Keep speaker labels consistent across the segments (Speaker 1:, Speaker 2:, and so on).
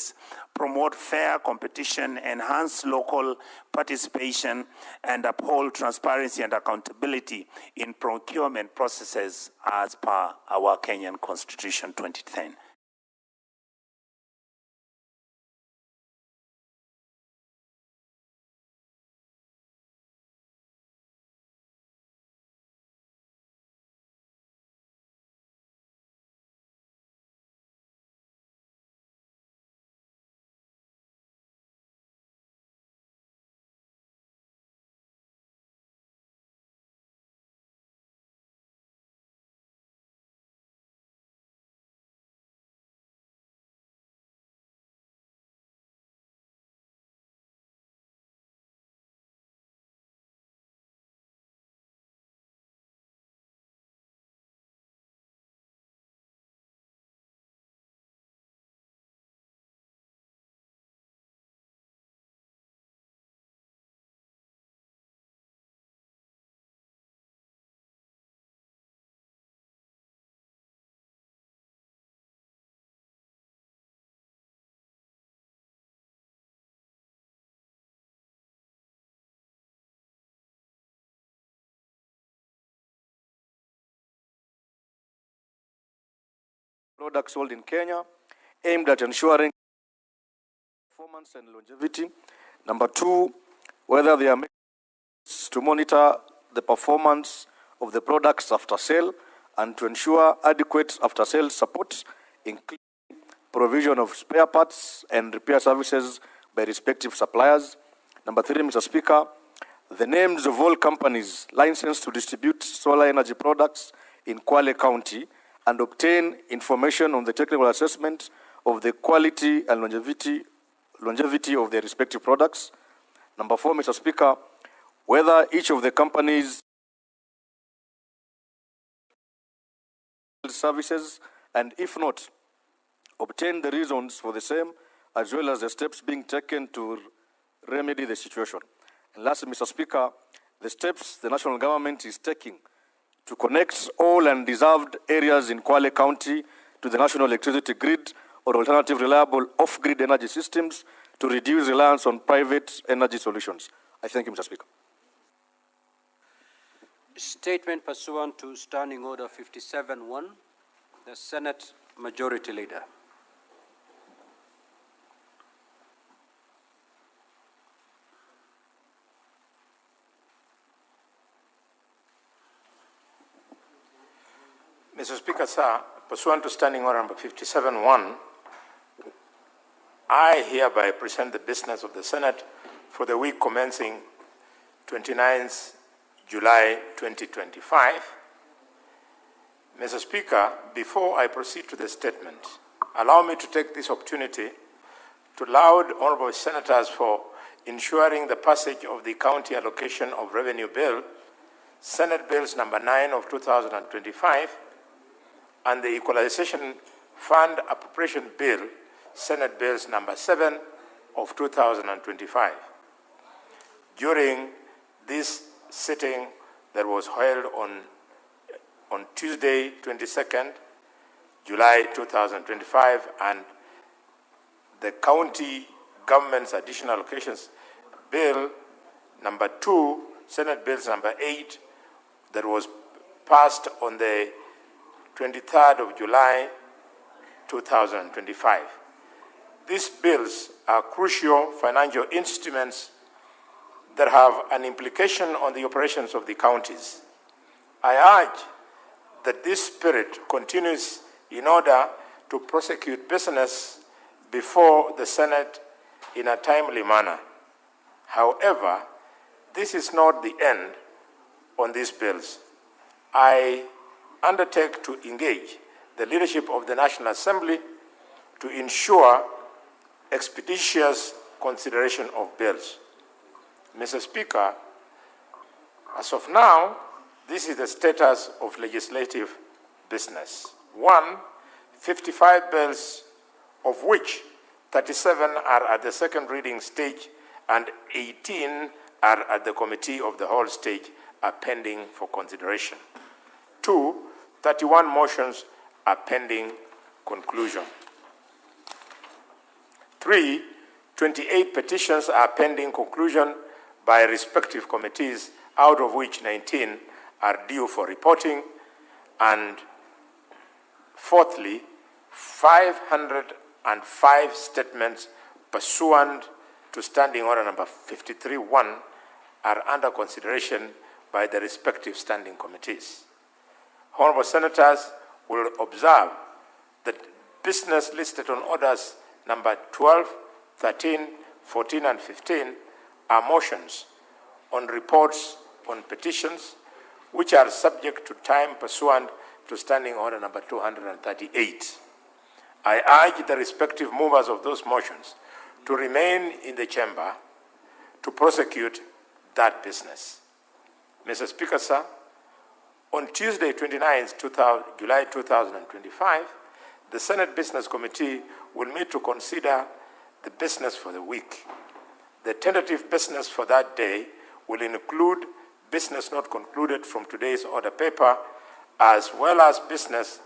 Speaker 1: rates, promote fair competition, enhance local participation, and uphold transparency and accountability in procurement processes as per our Kenyan Constitution 2010.
Speaker 2: Products sold in Kenya, aimed at ensuring performance and longevity. Number 2, whether they are made to monitor the performance of the products after sale and to ensure adequate after-sale support, including provision of spare parts and repair services by respective suppliers. Number 3, Mr. Speaker, the names of all companies licensed to distribute solar energy products in Kwale County and obtain information on the technical assessment of the quality and longevity of their respective products. Number 4, Mr. Speaker, whether each of the companies services, and if not, obtain the reasons for the same, as well as the steps being taken to remedy the situation. And lastly, Mr. Speaker, the steps the national government is taking to connect all undeserved areas in Kwale County to the national electricity grid or alternative reliable off-grid energy systems to reduce reliance on private energy solutions. I thank you, Mr. Speaker.
Speaker 3: Statement pursuant to Standing Order 57-1, the Senate Majority Leader.
Speaker 4: Mr. Speaker, sir, pursuant to Standing Order number 57-1, I hereby present the business of the Senate for the week commencing 29th July 2025. Mr. Speaker, before I proceed to the statement, allow me to take this opportunity to laud honorable senators for ensuring the passage of the County Allocation of Revenue Bill, Senate Bills number 9 of 2025, and the Equalization Fund Appropriation Bill, Senate Bills number 7 of 2025. During this sitting that was held on Tuesday, 22nd July 2025, and the County Government's Additional Allocations Bill number 2, Senate Bills number 8, that was passed on the 23rd of July 2025. These bills are crucial financial instruments that have an implication on the operations of the counties. I urge that this spirit continues in order to prosecute business before the Senate in a timely manner. However, this is not the end on these bills. I undertake to engage the leadership of the National Assembly to ensure expeditious consideration of bills. Mr. Speaker, as of now, this is the status of legislative business. 1, 55 bills, of which 37 are at the second reading stage and 18 are at the committee of the whole stage, are pending for consideration. 2, 31 motions are pending conclusion. 3, 28 petitions are pending conclusion by respective committees, out of which 19 are due for reporting. And fourthly, 505 statements pursuant to Standing Order number 53-1 are under consideration by the respective standing committees. Honorable Senators will observe that business listed on orders number 12, 13, 14, and 15 are motions on reports on petitions which are subject to time pursuant to Standing Order number 238. I urge the respective movers of those motions to remain in the chamber to prosecute that business. Mr. Speaker, sir, on Tuesday, 29th July 2025, the Senate Business Committee will meet to consider the business for the week. The tentative business for that day will include business not concluded from today's order paper, as well as business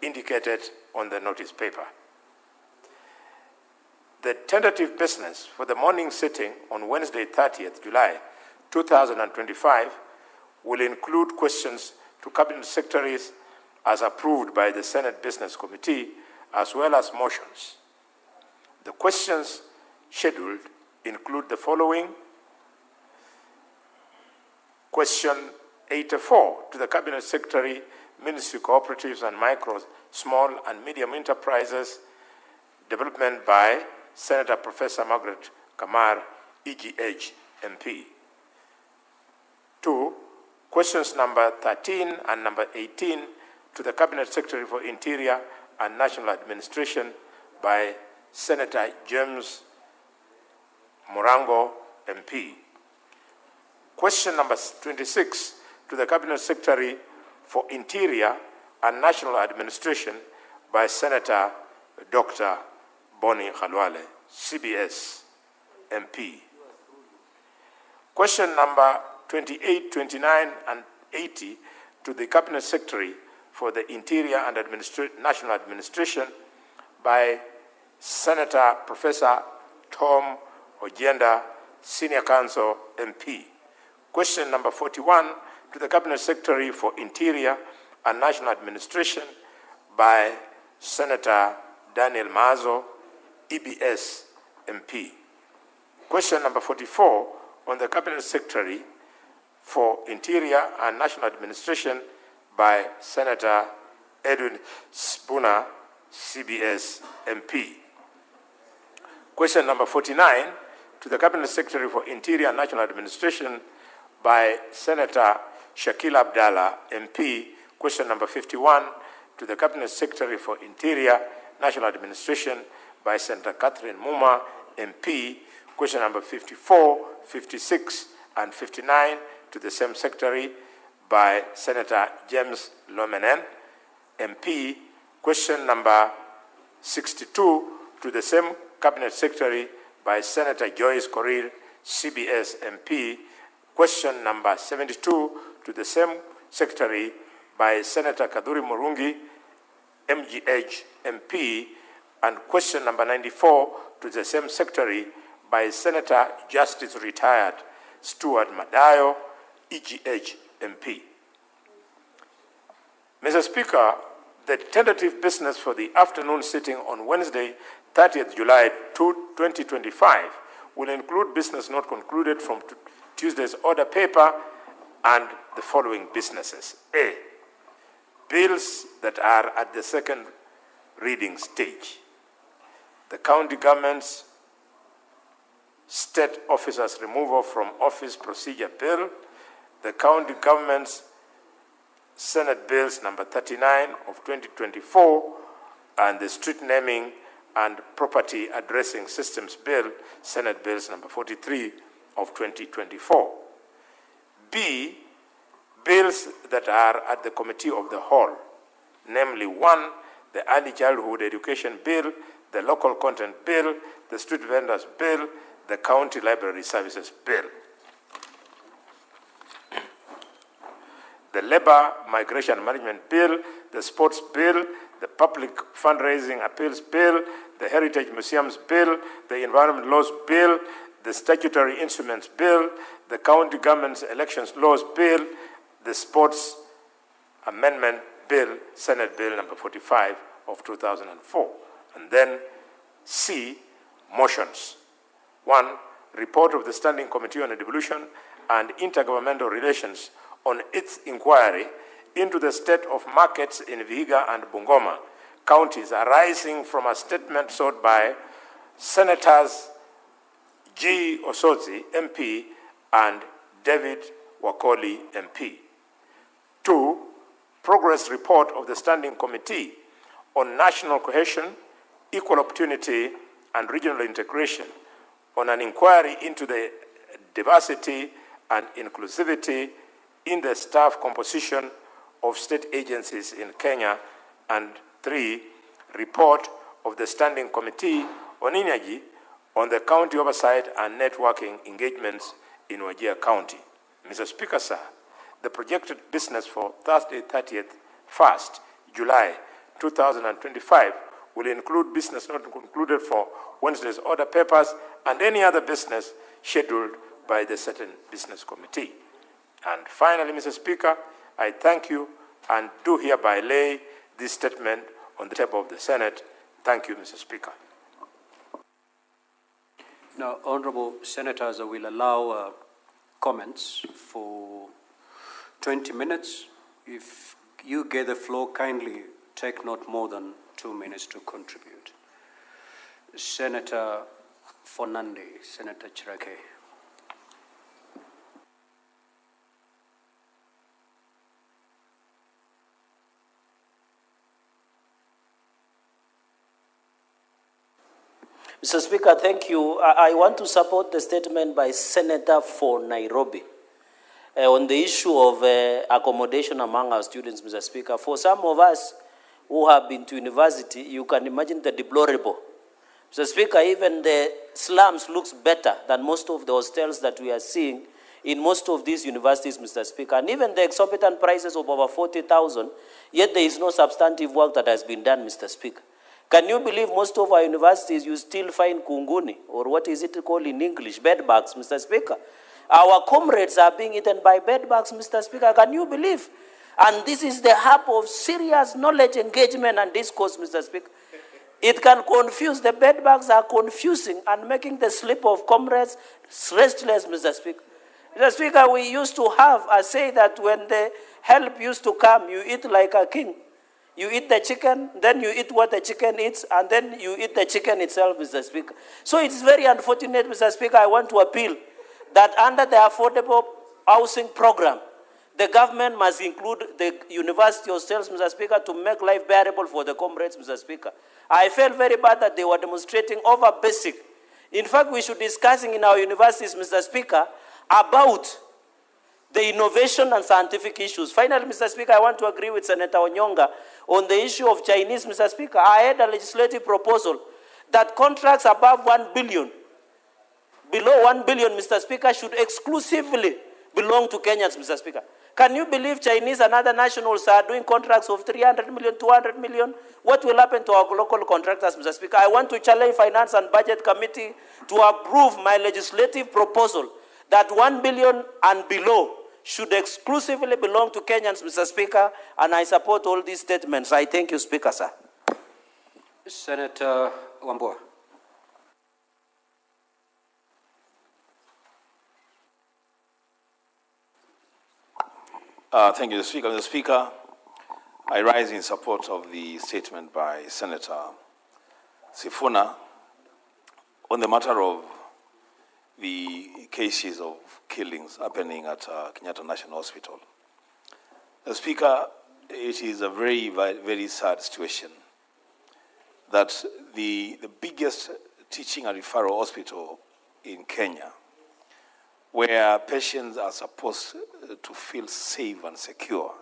Speaker 4: indicated on the notice paper. The tentative business for the morning sitting on Wednesday, 30th July 2025 will include questions to Cabinet Secretaries as approved by the Senate Business Committee, as well as motions. The questions scheduled include the following. Question 84 to the Cabinet Secretary, Ministry Cooperatives and Micro, Small and Medium Enterprises, development by Senator Professor Margaret Kamar, EGH, MP. 2. Questions number 13 and number 18 to the Cabinet Secretary for Interior and National Administration by Senator James Morango, MP. Question number 26 to the Cabinet Secretary for Interior and National Administration by Senator Dr. Bonnie Khalwale, CBS, MP. Question number 28, 29, and 80 to the Cabinet Secretary for the Interior and National Administration by Senator Professor Tom Ojenda, Senior Counsel, MP. Question number 41 to the Cabinet Secretary for Interior and National Administration by Senator Daniel Mazo, EBS, MP. Question number 44 on the Cabinet Secretary for Interior and National Administration by Senator Edwin Spooner, CBS, MP. Question number 49 to the Cabinet Secretary for Interior and National Administration by Senator Shakil Abdallah, MP. Question number 51 to the Cabinet Secretary for Interior, National Administration by Senator Catherine Muma, MP. Question number 54, 56, and 59 to the same Secretary by Senator James Lomenen, MP. Question number 62 to the same Cabinet Secretary by Senator Joyce Korir, CBS, MP. Question number 72 to the same Secretary by Senator Kaduri Murungi, MGH, MP. And question number 94 to the same Secretary by Senator Justice Retired Stuart Madayo, EGH, MP. Mr. Speaker, the tentative business for the afternoon sitting on Wednesday, 30th July 2025 will include business not concluded from Tuesday's order paper and the following businesses. A, bills that are at the second reading stage. The county government's state officers removal from office procedure bill, the county government's Senate bills number 39 of 2024, and the street naming and property addressing systems bill, Senate bills number 43 of 2024. B, bills that are at the committee of the whole, namely 1, the early childhood education bill, the local content bill, the street vendors bill, the county library services bill. The labor migration management bill, the sports bill, the Public Fundraising Appeals Bill, the Heritage Museums Bill, the Environment Laws Bill, the Statutory Instruments Bill, the County Government's Elections Laws Bill, the Sports Amendment Bill, Senate Bill number 45 of 2004. And then C, motions. 1, report of the Standing Committee on Devolution and Intergovernmental Relations on its inquiry into the state of markets in Vihiga and Bungoma counties arising from a statement sought by Senators G. Osotsi, MP, and David Wakoli, MP. 2, progress report of the Standing Committee on National Cohesion, Equal Opportunity, and Regional Integration on an inquiry into the diversity and inclusivity in the staff composition of state agencies in Kenya. And 3, report of the Standing Committee on Energy on the county oversight and networking engagements in Wajir County. Mr. Speaker, sir, the projected business for Thursday, 1st July 2025 will include business not concluded for Wednesday's order papers and any other business scheduled by the certain business committee. And finally, Mr. Speaker, I thank you and do hereby lay this statement on the table of the Senate. Thank you, Mr. Speaker.
Speaker 3: Now, honorable senators, I will allow comments for 20 minutes. If you get the floor, kindly take not more than 2 minutes to contribute. Senator Fonande, Senator Chirake.
Speaker 5: Mr. Speaker, thank you. I want to support the statement by Senator for Nairobi on the issue of accommodation among our students, Mr. Speaker. For some of us who have been to university, you can imagine the deplorable. Mr. Speaker, even the slums looks better than most of the hostels that we are seeing in most of these universities, Mr. Speaker. And even the exorbitant prices of over 40,000, yet there is no substantive work that has been done, Mr. Speaker. Can you believe most of our universities, you still find kunguni, or what is it called in English, bedbugs, Mr. Speaker? Our comrades are being eaten by bedbugs, Mr. Speaker. Can you believe? And this is the hub of serious knowledge engagement and discourse, Mr. Speaker. It can confuse, the bedbugs are confusing and making the sleep of comrades restless, Mr. Speaker. Mr. Speaker, we used to have a say that when the help used to come, you eat like a king. You eat the chicken, then you eat what the chicken eats, and then you eat the chicken itself, Mr. Speaker. So it's very unfortunate, Mr. Speaker. I want to appeal that under the affordable housing program, the government must include the university hostels, Mr. Speaker, to make life bearable for the comrades, Mr. Speaker. I felt very bad that they were demonstrating over basic. In fact, we should be discussing in our universities, Mr. Speaker, about the innovation and scientific issues. Finally, Mr. Speaker, I want to agree with Senator Onyonga on the issue of Chinese, Mr. Speaker. I had a legislative proposal that contracts above 1 billion, below 1 billion, Mr. Speaker, should exclusively belong to Kenyans, Mr. Speaker. Can you believe Chinese and other nationals are doing contracts of 300 million, 200 million? What will happen to our local contractors, Mr. Speaker? I want to challenge Finance and Budget Committee to approve my legislative proposal that 1 billion and below should exclusively belong to Kenyans, Mr. Speaker, and I support all these statements. I thank you, Speaker, sir.
Speaker 3: Senator Wambua.
Speaker 6: Thank you, Mr. Speaker. Mr. Speaker, I rise in support of the statement by Senator Sifuna on the matter of the cases of killings happening at Kenyatta National Hospital. Mr. Speaker, it is a very, very sad situation that the biggest teaching and referral hospital in Kenya, where patients are supposed to feel safe and secure,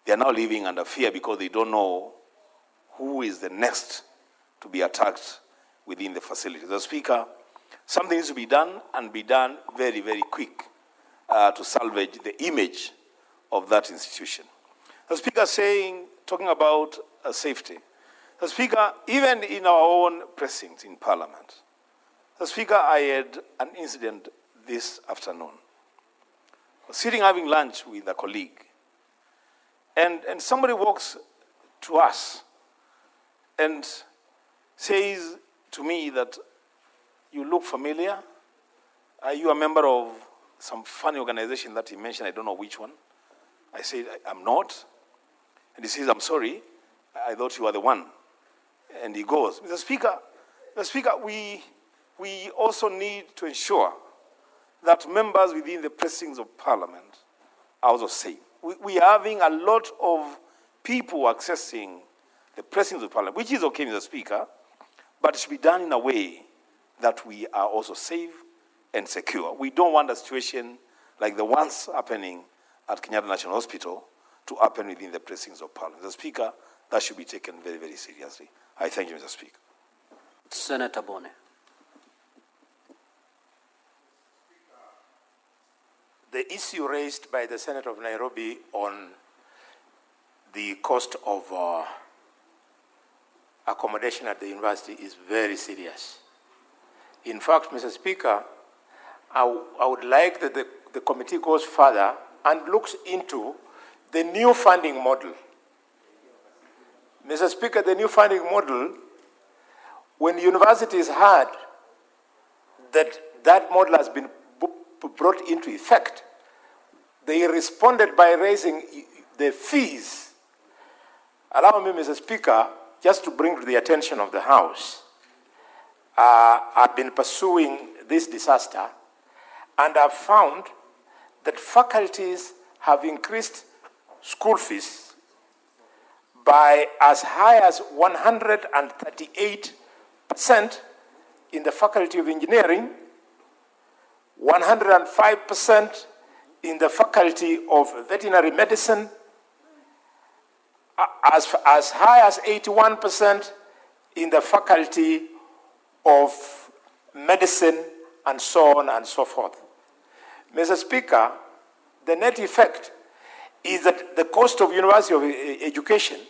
Speaker 6: they are now living under fear because they don't know who is the next to be attacked within the facility. The Speaker, something needs to be done and be done very, very quick to salvage the image of that institution. The Speaker talking about safety. Mr. Speaker, even in our own precincts in Parliament, Mr. Speaker, I had an incident this afternoon. I was sitting having lunch with a colleague, and somebody walks to us and says to me that, "You look familiar. Are you a member of some funny organization that he mentioned? I don't know which one." I said, "I'm not." And he says, "I'm sorry, I thought you were the one." And he goes, Mr. Speaker, we also need to ensure that members within the precincts of Parliament are also safe. We are having a lot of people accessing the precincts of Parliament, which is okay, Mr. Speaker, but it should be done in a way that we are also safe and secure. We don't want a situation like the ones happening at Kenyatta National Hospital to happen within the precincts of Parliament. Mr. Speaker, that should be taken very, very seriously. I thank you, Mr. Speaker.
Speaker 3: Senator Bone.
Speaker 4: The issue raised by the Senator of Nairobi on the cost of accommodation at the university is very serious. In fact, Mr. Speaker, I would like that the committee goes further and looks into the new funding model. Mr. Speaker, the new funding model, when universities heard that that model has been brought into effect, they responded by raising the fees. Allow me, Mr. Speaker, just to bring to the attention of the House, I've been pursuing this disaster, and I've found that faculties have increased school fees by as high as 138% in the Faculty of Engineering, 105% in the Faculty of Veterinary Medicine, as high as 81% in the Faculty of Medicine, and so on and so forth. Mr. Speaker, the net effect is that the cost of university education,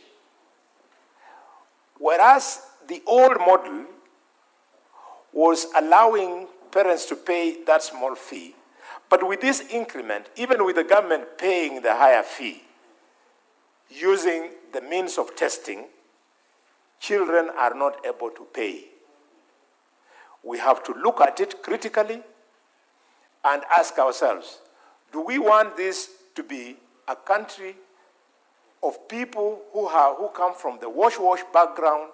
Speaker 4: whereas the old model was allowing parents to pay that small fee, but with this increment, even with the government paying the higher fee, using the means of testing, children are not able to pay. We have to look at it critically and ask ourselves, do we want this to be a country of people who come from the wash-wash background,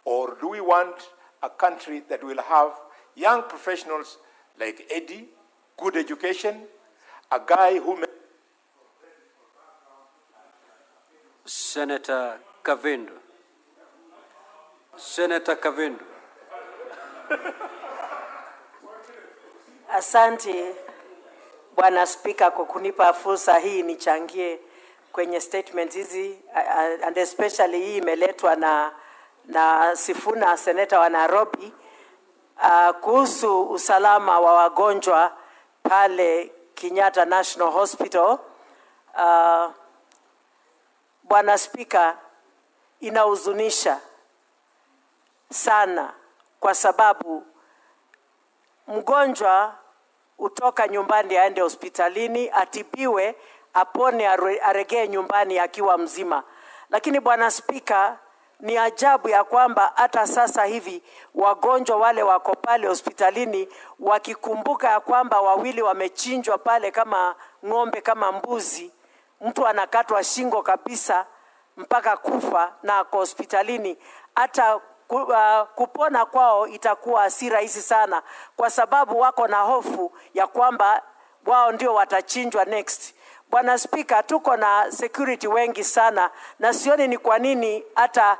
Speaker 4: or do we want a country that will have young professionals like Eddie, good education, a guy who may...
Speaker 3: Senator Kavindu. Senator Kavindu.
Speaker 7: Asante Bwana Spika kwa kunipa fursa hii nichangie kwenye statement hizi, and especially hii imeletwa na Sifuna, seneta wa Nairobi, kuhusu usalama wa wagonjwa pale Kenyatta National Hospital. Bwana Spika, inahuzunisha sana kwa sababu mgonjwa utoka nyumbani aende hospitalini, atibiwe, apone, aregee nyumbani akiwa mzima. Lakini Bwana Spika, ni ajabu ya kwamba hata sasa hivi wagonjwa wale wako pale hospitalini wakikumbuka ya kwamba wawili wamechinjwa pale kama ng'ombe, kama mbuzi, mtu anakatwa shingo kabisa mpaka kufa na ako hospitalini, hata kupona kwao itakuwa si rahisi sana, kwa sababu wako na hofu ya kwamba wao ndio watachinjwa next. Bwana Spika, tuko na security wengi sana, na sioni ni kwa nini hata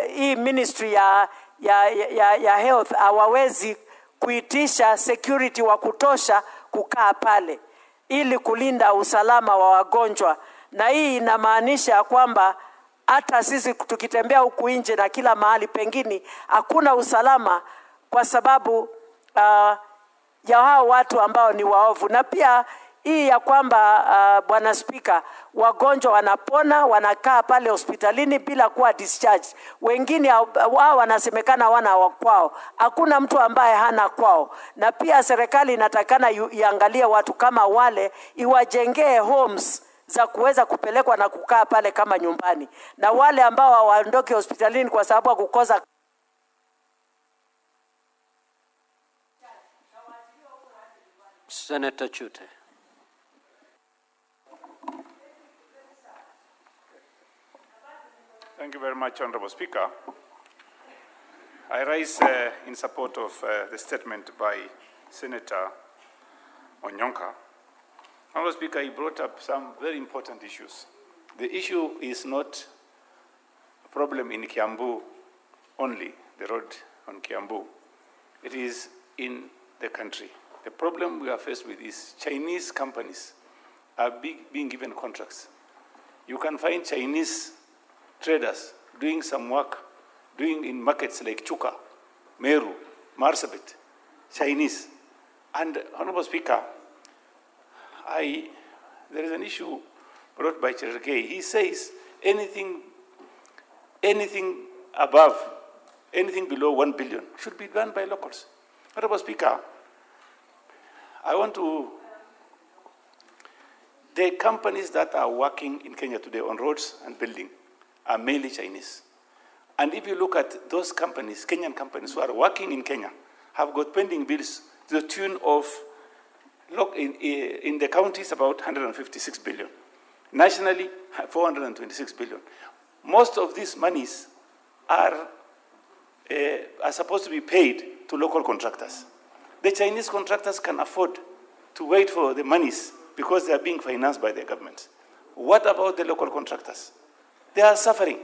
Speaker 7: hii ministry ya health hawawezi kuitisha security wa kutosha kukaa pale ili kulinda usalama wa wagonjwa. Na hii inamaanisha kwamba hata sisi tukitembea huku nje na kila mahali pengine hakuna usalama kwa sababu ya hao watu ambao ni waovu. Na pia hii ya kwamba Bwana Spika, wagonjwa wanapona wanakaa pale hospitalini bila kuwa discharge. Wengine wao wanasemekana wana kwao. Hakuna mtu ambaye hana kwao. Na pia serikali inatakana iangalie watu kama wale, iwajengee homes za kuweza kupelekwa na kukaa pale kama nyumbani. Na wale ambao hawaondoke hospitalini kwa sababu ya kukosa
Speaker 3: Senator Chute.
Speaker 1: Thank you very much, Honorable Speaker. I rise in support of the statement by Senator Onyonka. Honorable Speaker, he brought up some very important issues. The issue is not a problem in Kiambu only, the road on Kiambu. It is in the country. The problem we are faced with is Chinese companies are being given contracts. You can find Chinese traders doing some work, doing in markets like Chuka, Meru, Marsabit, Chinese. And Honorable Speaker, there is an issue brought by Cherargei. He says anything above, anything below 1 billion should be done by locals. Honorable Speaker, the companies that are working in Kenya today on roads and building are mainly Chinese. And if you look at those companies, Kenyan companies who are working in Kenya, have got pending bills to the tune of, in the counties, about 156 billion. Nationally, 426 billion. Most of these monies are supposed to be paid to local contractors. The Chinese contractors can afford to wait for the monies because they are being financed by the government. What about the local contractors? They are suffering.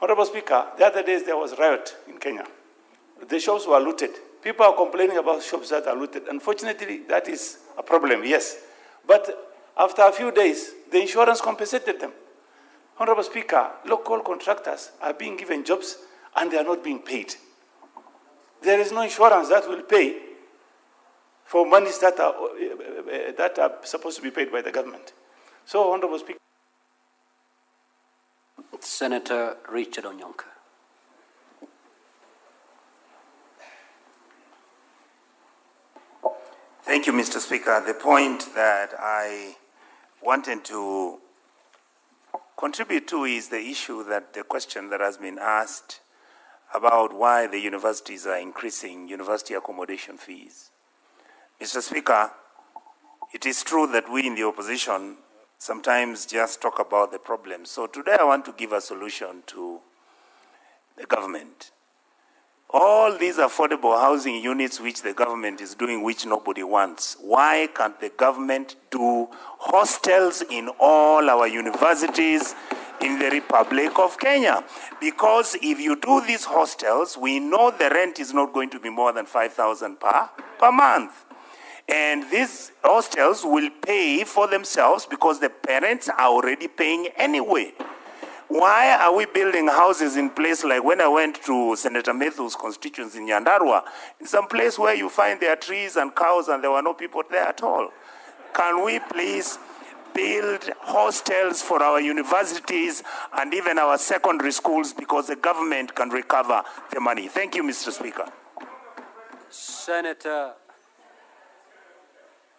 Speaker 1: Honorable Speaker, the other days there was riot in Kenya. The shops were looted. People are complaining about shops that are looted. Unfortunately, that is a problem, yes. But after a few days, the insurance compensated them. Honorable Speaker, local contractors are being given jobs and they are not being paid. There is no insurance that will pay for monies that are supposed to be paid by the government. So, Honorable Speaker.
Speaker 3: Senator Richard Onyonka.
Speaker 1: Thank you, Mr. Speaker. The point that I wanted to contribute to is the issue that the question that has been asked about why the universities are increasing university accommodation fees. Mr. Speaker, it is true that we in the opposition sometimes just talk about the problem. So today I want to give a solution to the government. All these affordable housing units which the government is doing, which nobody wants, why can't the government do hostels in all our universities in the Republic of Kenya? Because if you do these hostels, we know the rent is not going to be more than 5,000 per month. And these hostels will pay for themselves because the parents are already paying anyway. Why are we building houses in places like when I went to Senator Methu's constituency in Nyandarua, in some place where you find there are trees and cows and there were no people there at all? Can we please build hostels for our universities and even our secondary schools because the government can recover the money? Thank you, Mr. Speaker.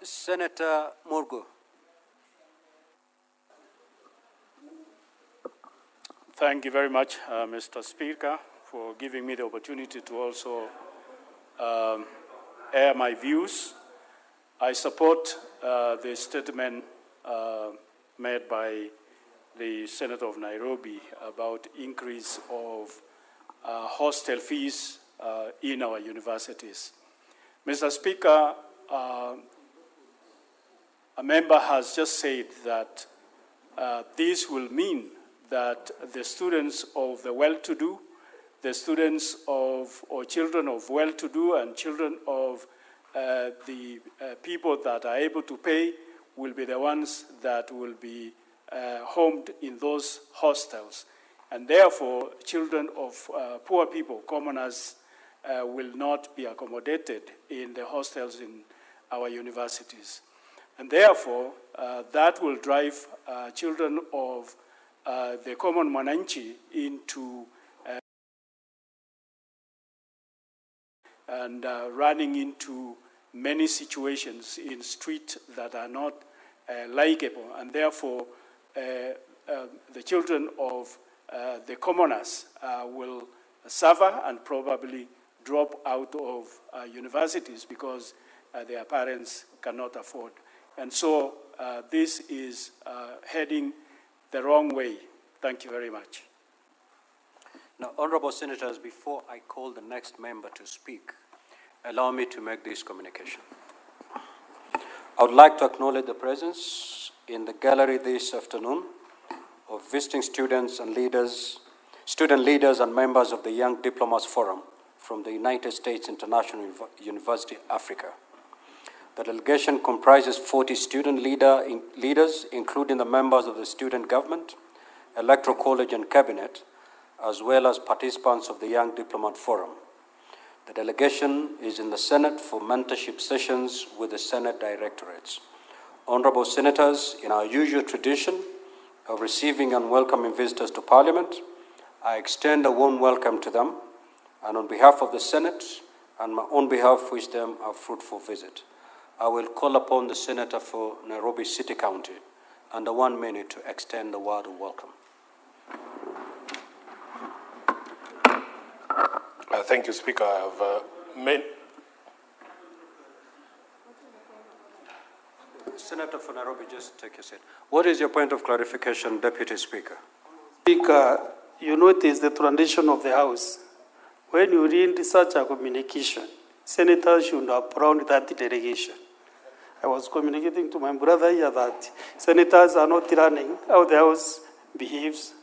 Speaker 3: Senator Murgu.
Speaker 8: Thank you very much, Mr. Speaker, for giving me the opportunity to also air my views. I support the statement made by the Senator of Nairobi about increase of hostel fees in our universities. Mr. Speaker, a member has just said that this will mean that the students of the well-to-do, the students of, or children of well-to-do and children of the people that are able to pay will be the ones that will be homed in those hostels. And therefore, children of poor people, commoners, will not be accommodated in the hostels in our universities. And therefore, that will drive children of the common Mwananchi into and running into many situations in streets that are not likable, and therefore the children of the commoners will suffer and probably drop out of universities because their parents cannot afford. And so this is heading the wrong way. Thank you very much.
Speaker 3: Now, honorable senators, before I call the next member to speak, allow me to make this communication. I would like to acknowledge the presence in the gallery this afternoon of visiting students and leaders, student leaders and members of the Young Diplomats Forum from the United States International University, Africa. The delegation comprises 40 student leaders, including the members of the student government, electoral college and cabinet, as well as participants of the Young Diplomat Forum. The delegation is in the Senate for mentorship sessions with the Senate directorates. Honorable senators, in our usual tradition of receiving and welcoming visitors to Parliament, I extend a warm welcome to them, and on behalf of the Senate and my own behalf, wish them a fruitful visit. I will call upon the Senator for Nairobi City County under 1 minute to extend the word of welcome.
Speaker 4: Thank you, Speaker. I have made...
Speaker 3: Senator for Nairobi, just take your seat. What is your point of clarification, Deputy Speaker?
Speaker 9: Speaker, you notice the tradition of the House. When you read such a communication, senators should applaud that delegation. I was communicating to my brother here that senators are not running how the House behaves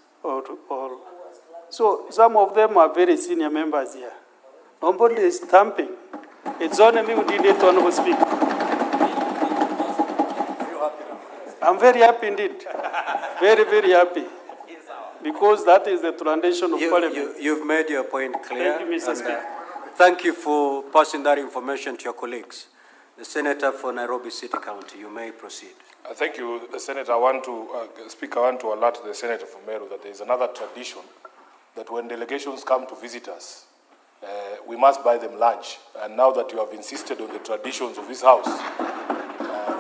Speaker 9: so some of them are very senior members here. Nobody is stamping. It's only me who did it, Honorable Speaker. I'm very happy indeed. Very, very happy. Because that is the tradition of Parliament.
Speaker 3: You've made your point clear.
Speaker 9: Thank you, Mr. Speaker.
Speaker 3: Thank you for passing that information to your colleagues. The Senator for Nairobi City County, you may proceed.
Speaker 4: Thank you, Senator. Speaker, I want to alert the Senator from Meru that there is another tradition that when delegations come to visit us, we must buy them lunch. And now that you have insisted on the traditions of this House,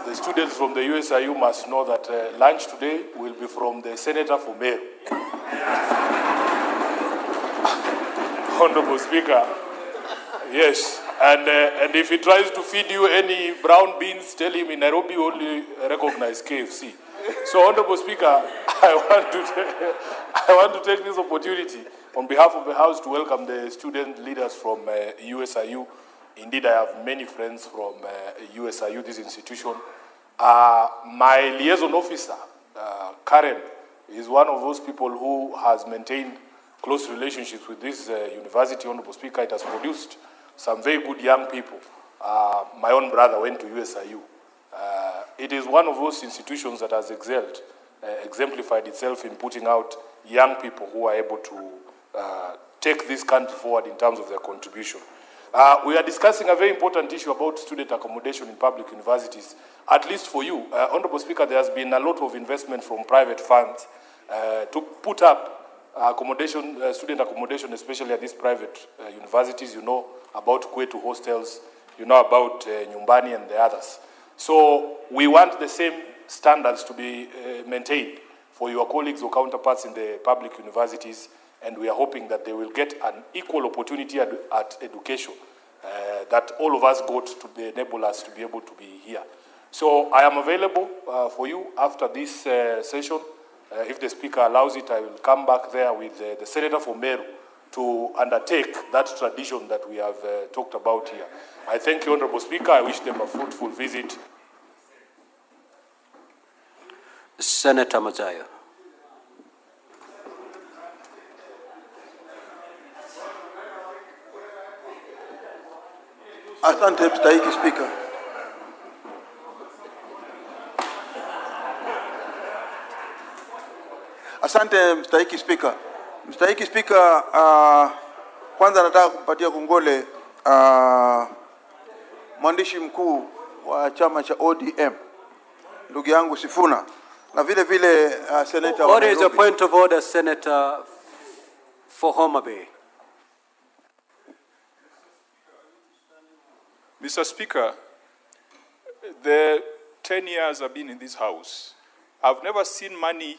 Speaker 4: the students from the USIU must know that lunch today will be from the Senator from Meru. Honorable Speaker, yes. And if he tries to feed you any brown beans, tell him in Nairobi only recognize KFC. So, Honorable Speaker, I want to take this opportunity on behalf of the House to welcome the student leaders from USIU. Indeed, I have many friends from USIU, this institution. My liaison officer, Karen, is one of those people who has maintained close relationships with this university. Honorable Speaker, it has produced some very good young people. My own brother went to USIU. It is one of those institutions that has excelled, exemplified itself in putting out young people who are able to take this country forward in terms of their contribution. We are discussing a very important issue about student accommodation in public universities. At least for you, Honorable Speaker, there has been a lot of investment from private funds to put up accommodation, student accommodation, especially at these private universities. You know about Kwetu hostels, you know about Nyumbani and the others. So we want the same standards to be maintained for your colleagues or counterparts in the public universities, and we are hoping that they will get an equal opportunity at education that all of us got to enable us to be able to be here. So I am available for you after this session. If the Speaker allows it, I will come back there with the Senator from Meru to undertake that tradition that we have talked about here. I thank you, Honorable Speaker. I wish them a fruitful visit.
Speaker 3: Senator Mazayo.
Speaker 10: Asante mstahiki Spika. Asante mstahiki Spika. Mstahiki Spika, kwanza nataka kumpatia kongole mwandishi mkuu wa chama cha ODM ndugu yangu Sifuna na vile vile Senator wa
Speaker 3: What is the
Speaker 10: Nairobi.
Speaker 3: point of order, Senator for Homa Bay?
Speaker 11: Mr. Speaker, the 10 years I've been in this House, I've never seen money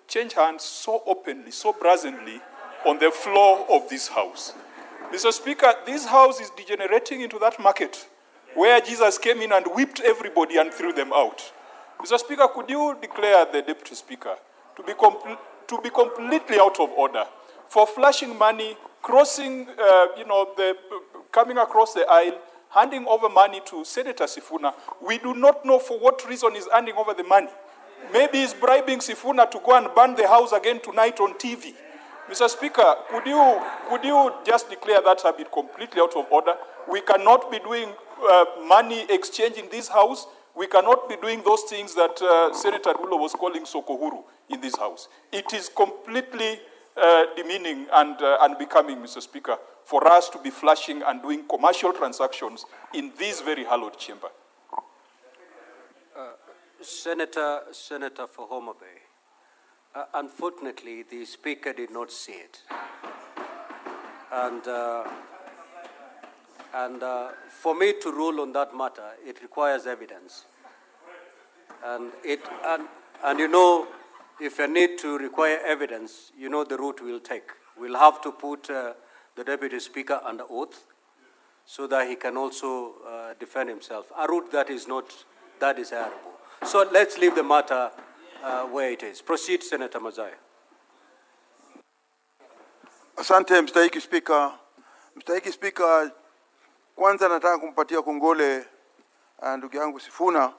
Speaker 11: change hands so openly, so brazenly on the floor of this House. Mr. Speaker, this House is degenerating into that market where Jesus came in and whipped everybody and threw them out. Mr. Speaker, could you declare the Deputy Speaker to be completely out of order for flashing money, crossing, coming across the aisle, handing over money to Senator Sifuna? We do not know for what reason he's handing over the money. Maybe he's bribing Sifuna to go and burn the House again tonight on TV. Mr. Speaker, could you just declare that habit completely out of order? We cannot be doing money exchange in this House. We cannot be doing those things that Senator Dulo was calling Sokohuru in this House. It is completely demeaning and unbecoming, Mr. Speaker, for us to be flashing and doing commercial transactions in this very hallowed chamber.
Speaker 3: Senator for Homa Bay. Unfortunately, the Speaker did not see it. And for me to rule on that matter, it requires evidence. And you know, if you need to require evidence, you know the route we'll take. We'll have to put the Deputy Speaker under oath so that he can also defend himself. A route that is not that desirable. So let's leave the matter where it is. Proceed, Senator Mazaya.
Speaker 10: Asante Mstahiki Speaker. Mstahiki Speaker, kwanza nataka kumpatia kongole ndugu yangu Sifuna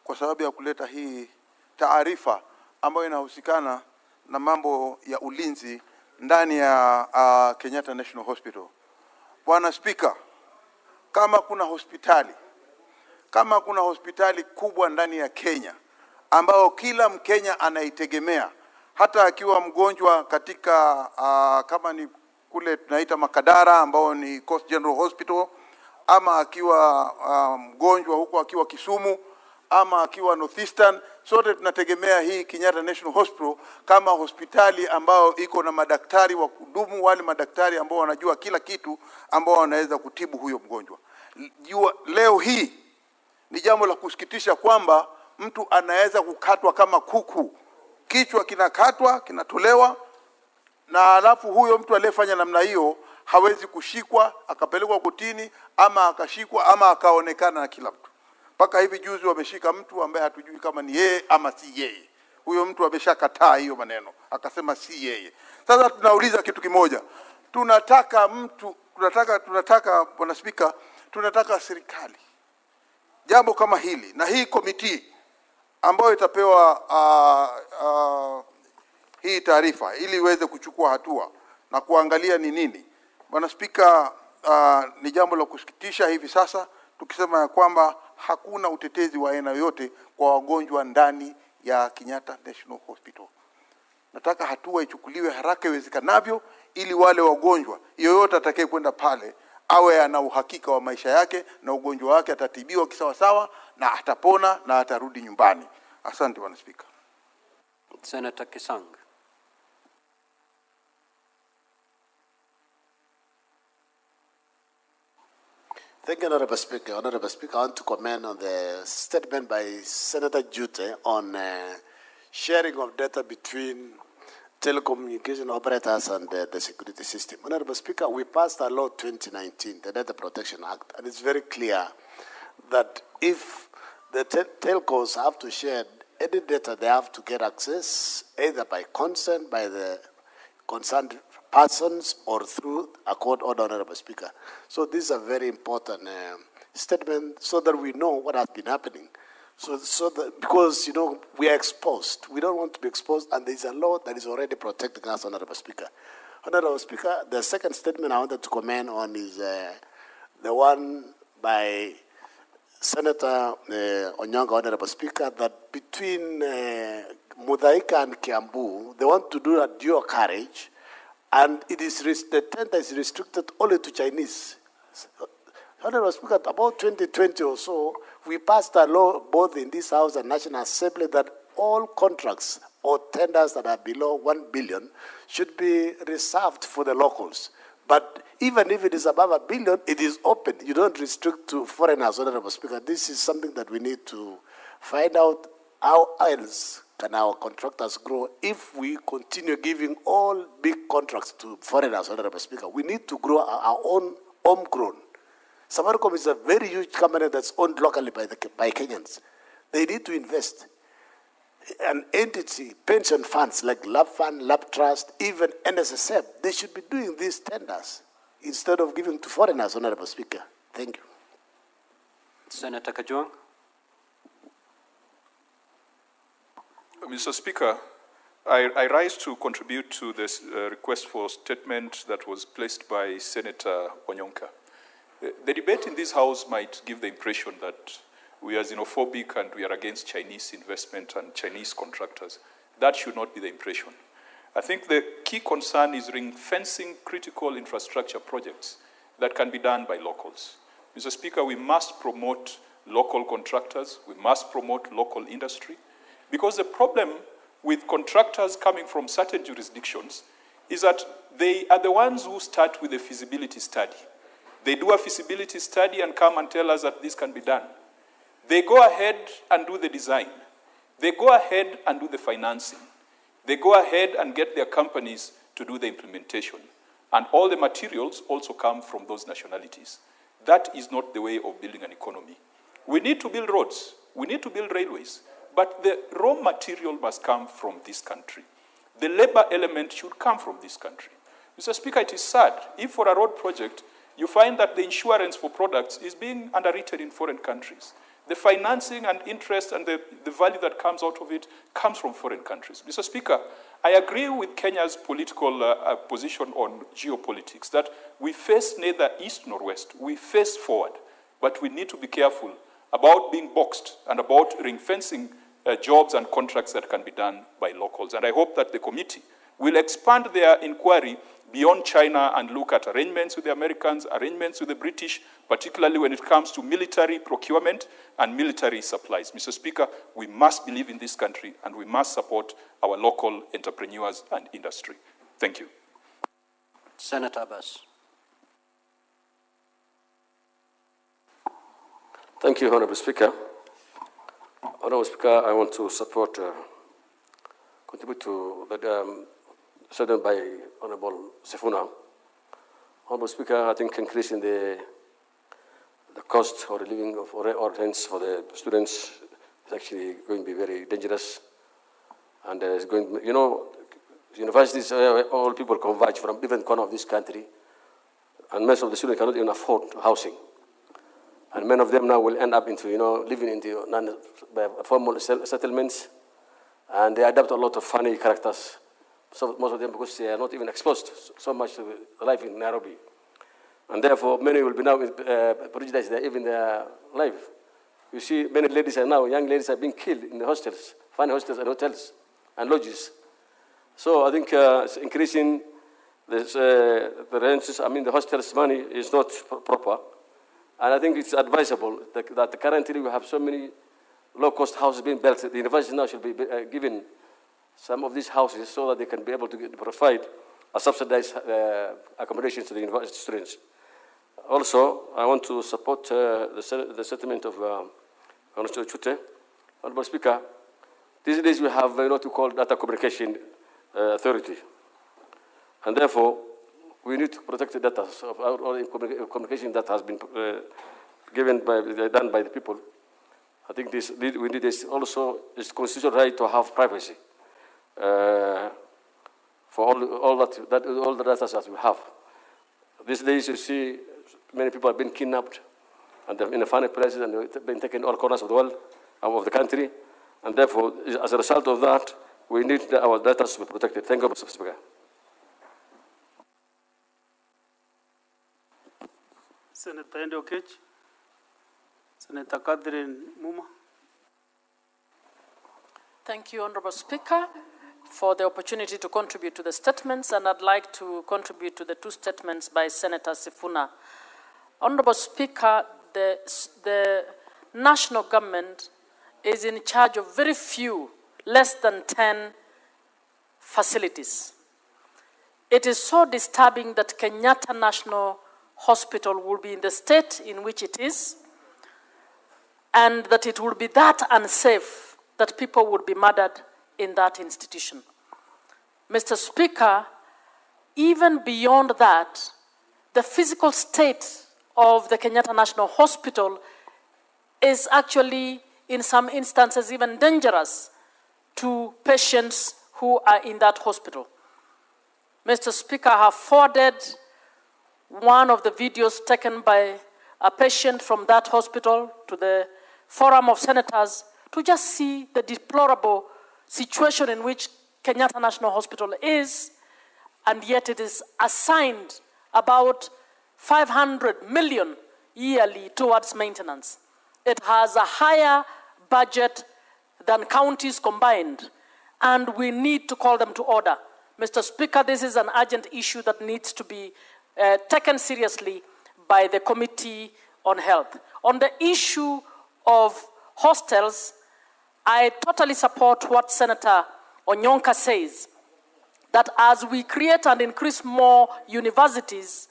Speaker 10: kwa sababu ya kuleta hii taarifa ambayo inahusikana na mambo ya ulinzi ndani ya Kenyatta National Hospital. Bwana Speaker, kama kuna hospitali kubwa ndani ya Kenya ambao kila Mkenya anaitegemea, hata akiwa mgonjwa katika kama ni kule tunaita Makadara ambao ni Coast General Hospital, ama akiwa mgonjwa huko akiwa Kisumu, ama akiwa Northeastern, sote tunategemea hii Kenyatta National Hospital kama hospitali ambao iko na madaktari wa kudumu, wale madaktari ambao wanajua kila kitu ambao wanaweza kutibu huyo mgonjwa. Leo hii ni jambo la kusikitisha kwamba mtu anaweza kukatwa kama kuku. Kichwa kinakatwa, kinatolewa, na alafu huyo mtu aliyefanya namna hiyo hawezi kushikwa, akapelekwa kotini, ama akashikwa, ama akaonekana na kila mtu. Mpaka hivi juzi wameshika mtu ambaye hatujui kama ni yeye ama si yeye. Huyo mtu ameshakataa hiyo maneno, akasema si yeye. Sasa tunauliza kitu kimoja. Tunataka Bwana Speaker, tunataka serikali jambo kama hili na hii komiti ambayo itapewa hii taarifa ili iweze kuchukua hatua na kuangalia ni nini. Bwana Speaker, ni jambo la kusikitisha hivi sasa tukisema ya kwamba hakuna utetezi wa aina yoyote kwa wagonjwa ndani ya Kenyatta National Hospital. Nataka hatua ichukuliwe haraka iwezekanavyo ili wale wagonjwa yoyote atakaye kwenda pale awe ana uhakika wa maisha yake na ugonjwa wake atatibiwa kisawasawa na atapona na atarudi nyumbani. Asante Bwana Speaker.
Speaker 3: Senator Kisang.
Speaker 12: Thank you, Honorable Speaker. Honorable Speaker, I want to comment on the statement by Senator Jute on sharing of data between telecommunication operators and the security system. Honorable Speaker, we passed a law 2019, the Data Protection Act, and it's very clear that if the telcos have to share any data, they have to get access either by consent by the concerned persons or through a court order, Honorable Speaker. So this is a very important statement so that we know what has been happening. Because, we are exposed. We don't want to be exposed, and there is a law that is already protecting us, Honorable Speaker. Honorable Speaker, the second statement I wanted to comment on is the one by Senator Onyanga, Honorable Speaker, that between Mudaika and Kiambu, they want to do a dual carriage, and the tender is restricted only to Chinese. Honorable Speaker, about 2020 or so, we passed a law both in this House and National Assembly that all contracts or tenders that are below 1 billion should be reserved for the locals. But even if it is above $1 billion, it is open. You don't restrict to foreigners, Honorable Speaker. This is something that we need to find out how else can our contractors grow if we continue giving all big contracts to foreigners, Honorable Speaker. We need to grow our own homegrown. Safaricom is a very huge company that's owned locally by Kenyans. They need to invest. An entity, pension funds like Lab Fund, Lab Trust, even NSSF, they should be doing these tenders instead of giving to foreigners, Honorable Speaker. Thank you.
Speaker 3: Senator Kajwang.
Speaker 11: Mr. Speaker, I rise to contribute to this request for statement that was placed by Senator Onyonka. The debate in this House might give the impression that we are xenophobic and we are against Chinese investment and Chinese contractors. That should not be the impression. I think the key concern is ring-fencing critical infrastructure projects that can be done by locals. Mr. Speaker, we must promote local contractors, we must promote local industry, because the problem with contractors coming from certain jurisdictions is that they are the ones who start with a feasibility study. They do a feasibility study and come and tell us that this can be done. They go ahead and do the design. They go ahead and do the financing. They go ahead and get their companies to do the implementation. And all the materials also come from those nationalities. That is not the way of building an economy. We need to build roads. We need to build railways. But the raw material must come from this country. The labor element should come from this country. Mr. Speaker, it is sad if for a road project, you find that the insurance for products is being underwritten in foreign countries. The financing and interest and the value that comes out of it comes from foreign countries. Mr. Speaker, I agree with Kenya's political position on geopolitics, that we face neither east nor west. We face forward, but we need to be careful about being boxed and about ring-fencing jobs and contracts that can be done by locals. And I hope that the committee will expand their inquiry beyond China and look at arrangements with the Americans, arrangements with the British, particularly when it comes to military procurement and military supplies. Mr. Speaker, we must believe in this country and we must support our local entrepreneurs and industry. Thank you.
Speaker 3: Senator Abbas.
Speaker 13: Thank you, Honorable Speaker. Honorable Speaker, I want to support, contribute to the statement by Honorable Sifuna. Honorable Speaker, I think increasing the cost or the living of or rents for the students is actually going to be very dangerous. And it's going, universities, all people converge from different corners of this country, and most of the students cannot even afford housing. And many of them now will end up into, living into formal settlements, and they adopt a lot of funny characters. So most of them because they are not even exposed so much to life in Nairobi. And therefore, many will be now prejudiced even their life. You see, many ladies are now, young ladies are being killed in the hostels, funny hostels and hotels and lodges. So I think increasing this, the rents, the hostels money is not proper. And I think it's advisable that currently we have so many low-cost houses being built. The university now should be given some of these houses so that they can be able to provide a subsidized accommodation to the university students. Also, I want to support the settlement of Honorable Chute. Honorable Speaker, these days we have what we call data communication authority. And therefore, we need to protect the data of all communication that has been done by the people. I think we need this also is constitutional right to have privacy for all the data that we have. These days, you see, many people have been kidnapped and in a funny places, and they've been taken all corners of the world, of the country, and therefore, as a result of that, we need our data to be protected. Thank you, Mr. Speaker.
Speaker 9: Senator Endokech. Senator Catherine Muma.
Speaker 14: Thank you, Honorable Speaker, for the opportunity to contribute to the statements, and I'd like to contribute to the two statements by Senator Sifuna. Honorable Speaker, the national government is in charge of very few, less than 10 facilities. It is so disturbing that Kenyatta National Hospital will be in the state in which it is, and that it will be that unsafe that people would be murdered in that institution. Mr. Speaker, even beyond that, the physical state of the Kenyatta National Hospital is actually, in some instances, even dangerous to patients who are in that hospital. Mr. Speaker, I have forwarded one of the videos taken by a patient from that hospital to the Forum of Senators to just see the deplorable situation in which Kenyatta National Hospital is, and yet it is assigned about 500 million yearly towards maintenance. It has a higher budget than counties combined, and we need to call them to order. Mr. Speaker, this is an urgent issue that needs to be taken seriously by the Committee on Health. On the issue of hostels, I totally support what Senator Onyonka says, that as we create and increase more universities,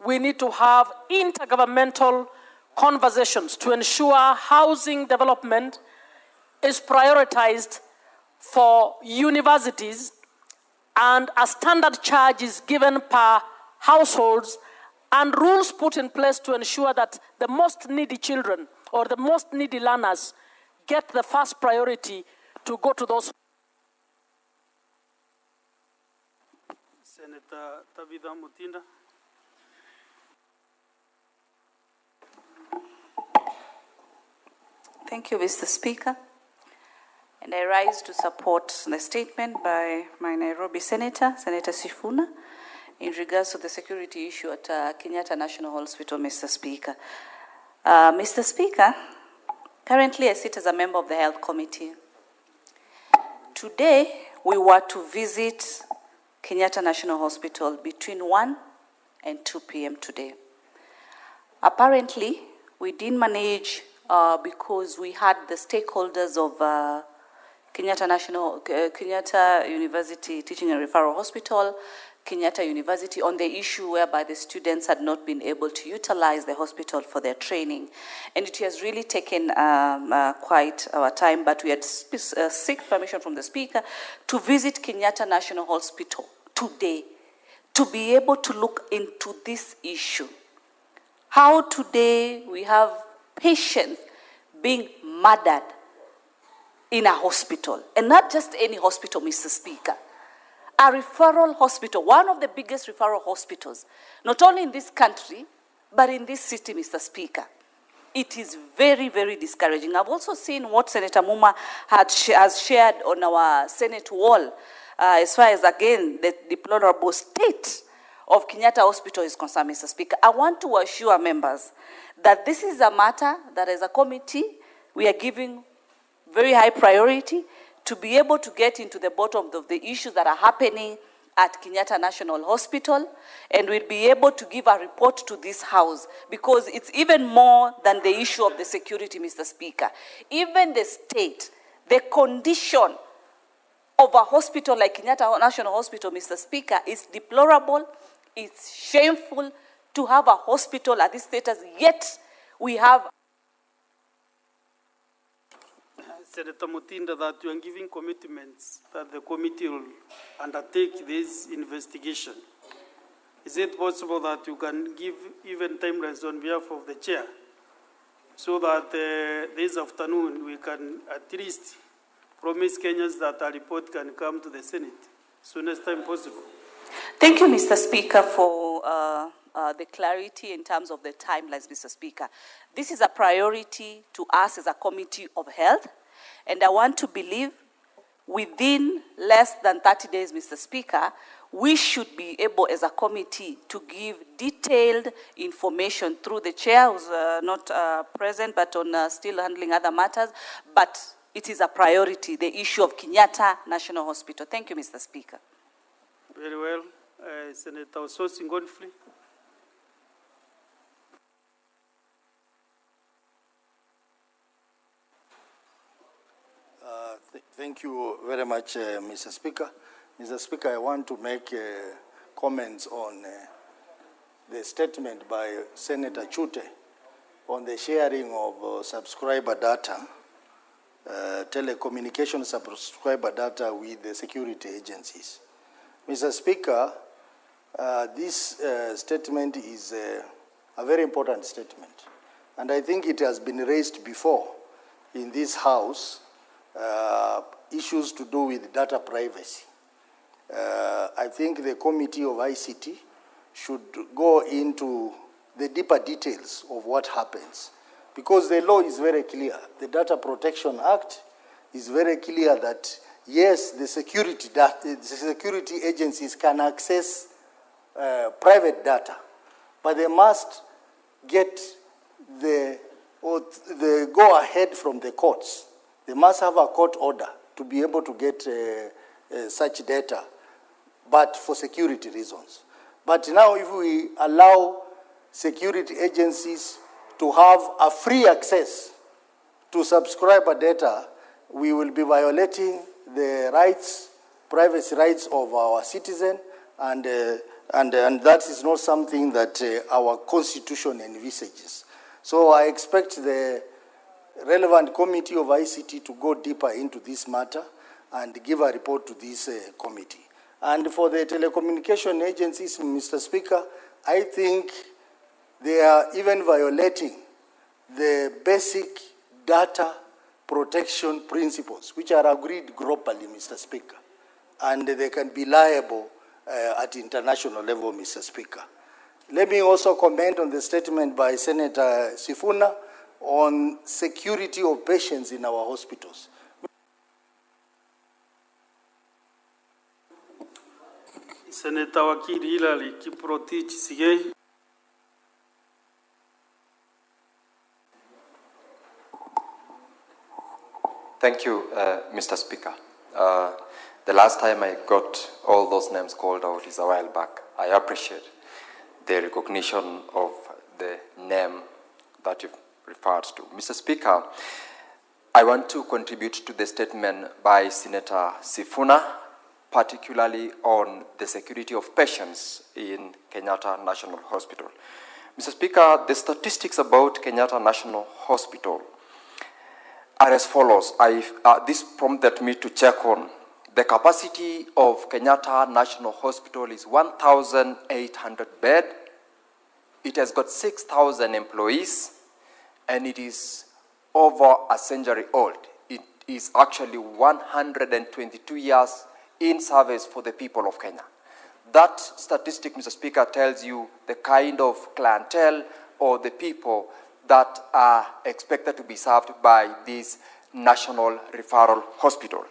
Speaker 14: we need to have intergovernmental conversations to ensure housing development is prioritized for universities, and a standard charge is given per households, and rules put in place to ensure that the most needy children or the most needy learners get the first priority to go to those.
Speaker 9: Senator Tabitha Mutinda.
Speaker 15: Thank you, Mr. Speaker. And I rise to support the statement by my Nairobi Senator, Senator Sifuna, in regards to the security issue at Kenyatta National Hospital, Mr. Speaker. Mr. Speaker, currently I sit as a member of the Health Committee. Today, we were to visit Kenyatta National Hospital between 1 and 2 p.m. today. Apparently, we didn't manage because we had the stakeholders of Kenyatta University Teaching and Referral Hospital, Kenyatta University, on the issue whereby the students had not been able to utilize the hospital for their training. And it has really taken quite our time, but we had seek permission from the Speaker to visit Kenyatta National Hospital today to be able to look into this issue. How today we have patients being murdered in a hospital, and not just any hospital, Mr. Speaker. A referral hospital, one of the biggest referral hospitals, not only in this country, but in this city, Mr. Speaker. It is very, very discouraging. I've also seen what Senator Muma has shared on our Senate wall, as far as, again, the deplorable state of Kenyatta Hospital is concerned, Mr. Speaker. I want to assure members that this is a matter that as a committee, we are giving very high priority to be able to get into the bottom of the issues that are happening at Kenyatta National Hospital, and we'll be able to give a report to this House, because it's even more than the issue of the security, Mr. Speaker. Even the state, the condition of a hospital like Kenyatta National Hospital, Mr. Speaker, is deplorable. It's shameful to have a hospital at this status, yet we have.
Speaker 9: Senator Mutinda, that you are giving commitments that the committee will undertake this investigation. Is it possible that you can give even timelines on behalf of the chair, so that this afternoon we can at least promise Kenyans that a report can come to the Senate soonest time possible?
Speaker 15: Thank you, Mr. Speaker, for the clarity in terms of the timelines, Mr. Speaker. This is a priority to us as a Committee of Health, and I want to believe within less than 30 days, Mr. Speaker, we should be able as a committee to give detailed information through the chair, who's not present but on still handling other matters, but it is a priority, the issue of Kenyatta National Hospital. Thank you, Mr. Speaker.
Speaker 9: Very well. Senator Ososi Ngonfli.
Speaker 16: Thank you very much, Mr. Speaker. Mr. Speaker, I want to make comments on the statement by Senator Chute on the sharing of subscriber data, telecommunication subscriber data with the security agencies. Mr. Speaker, this statement is a very important statement, and I think it has been raised before in this House, issues to do with data privacy. I think the Committee of ICT should go into the deeper details of what happens, because the law is very clear. The Data Protection Act is very clear that, yes, the security agencies can access private data, but they must get the go-ahead from the courts. They must have a court order to be able to get such data, but for security reasons. But now if we allow security agencies to have a free access to subscriber data, we will be violating the rights, privacy rights of our citizens, and that is not something that our Constitution envisages. So I expect the relevant Committee of ICT to go deeper into this matter and give a report to this committee. And for the telecommunication agencies, Mr. Speaker, I think they are even violating the basic data protection principles, which are agreed globally, Mr. Speaker. And they can be liable at international level, Mr. Speaker. Let me also comment on the statement by Senator Sifuna on security of patients in our hospitals.
Speaker 9: Senator Wakili Hilary Kiprotich Sigei.
Speaker 17: Thank you, Mr. Speaker. The last time I got all those names called out is a while back. I appreciate the recognition of the name that you've referred to. Mr. Speaker, I want to contribute to the statement by Senator Sifuna, particularly on the security of patients in Kenyatta National Hospital. Mr. Speaker, the statistics about Kenyatta National Hospital are as follows. This prompted me to check on. The capacity of Kenyatta National Hospital is 1,800 beds. It has got 6,000 employees, and it is over a century old. It is actually 122 years in service for the people of Kenya. That statistic, Mr. Speaker, tells you the kind of clientele or the people that are expected to be served by this National Referral Hospital.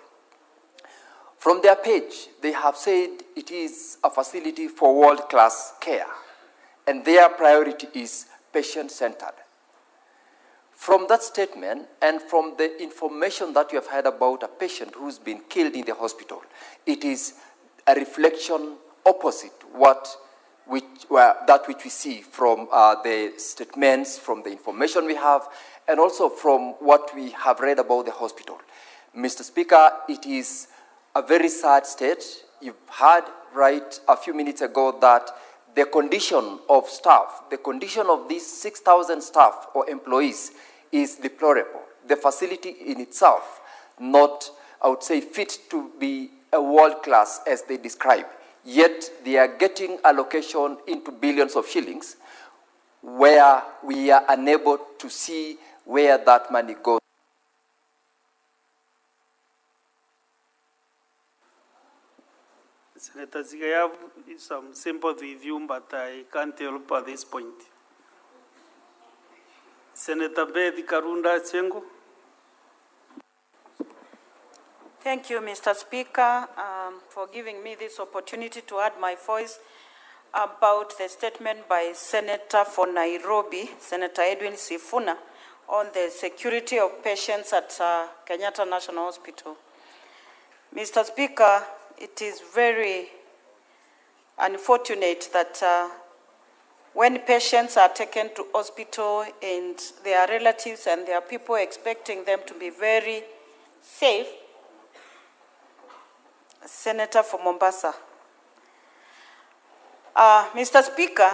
Speaker 17: From their page, they have said it is a facility for world-class care, and their priority is patient-centered. From that statement and from the information that you have heard about a patient who's been killed in the hospital, it is a reflection opposite that which we see from the statements, from the information we have, and also from what we have read about the hospital. Mr. Speaker, it is a very sad state. You've heard right a few minutes ago that the condition of staff, the condition of these 6,000 staff or employees is deplorable. The facility in itself, not, I would say, fit to be a world class as they describe. Yet they are getting allocation into billions of shillings where we are unable to see where that money goes.
Speaker 9: Senator Sigei, I have some sympathy with you, but I can't help at this point. Senator Beth Karunda Chengo.
Speaker 18: Thank you, Mr. Speaker, for giving me this opportunity to add my voice about the statement by Senator for Nairobi, Senator Edwin Sifuna, on the security of patients at Kenyatta National Hospital. Mr. Speaker, it is very unfortunate that when patients are taken to hospital and their relatives and their people expecting them to be very safe, Senator for Mombasa. Mr. Speaker,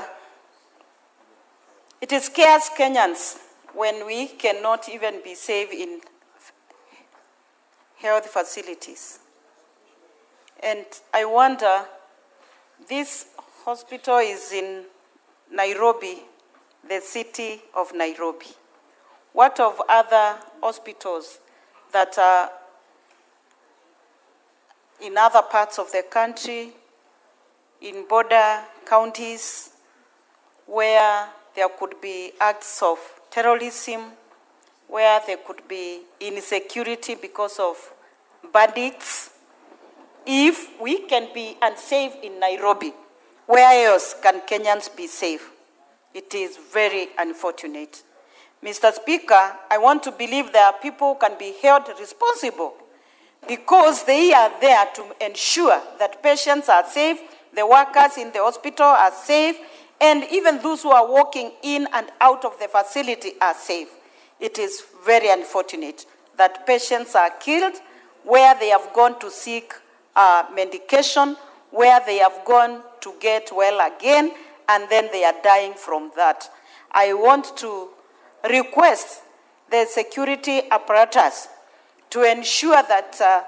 Speaker 18: it scares Kenyans when we cannot even be safe in health facilities. And I wonder, this hospital is in Nairobi, the city of Nairobi. What of other hospitals that are in other parts of the country, in border counties, where there could be acts of terrorism, where there could be insecurity because of bandits? If we can be unsafe in Nairobi, where else can Kenyans be safe? It is very unfortunate. Mr. Speaker, I want to believe there are people who can be held responsible because they are there to ensure that patients are safe, the workers in the hospital are safe, and even those who are walking in and out of the facility are safe. It is very unfortunate that patients are killed where they have gone to seek medication, where they have gone to get well again, and then they are dying from that. I want to request the security apparatus to ensure that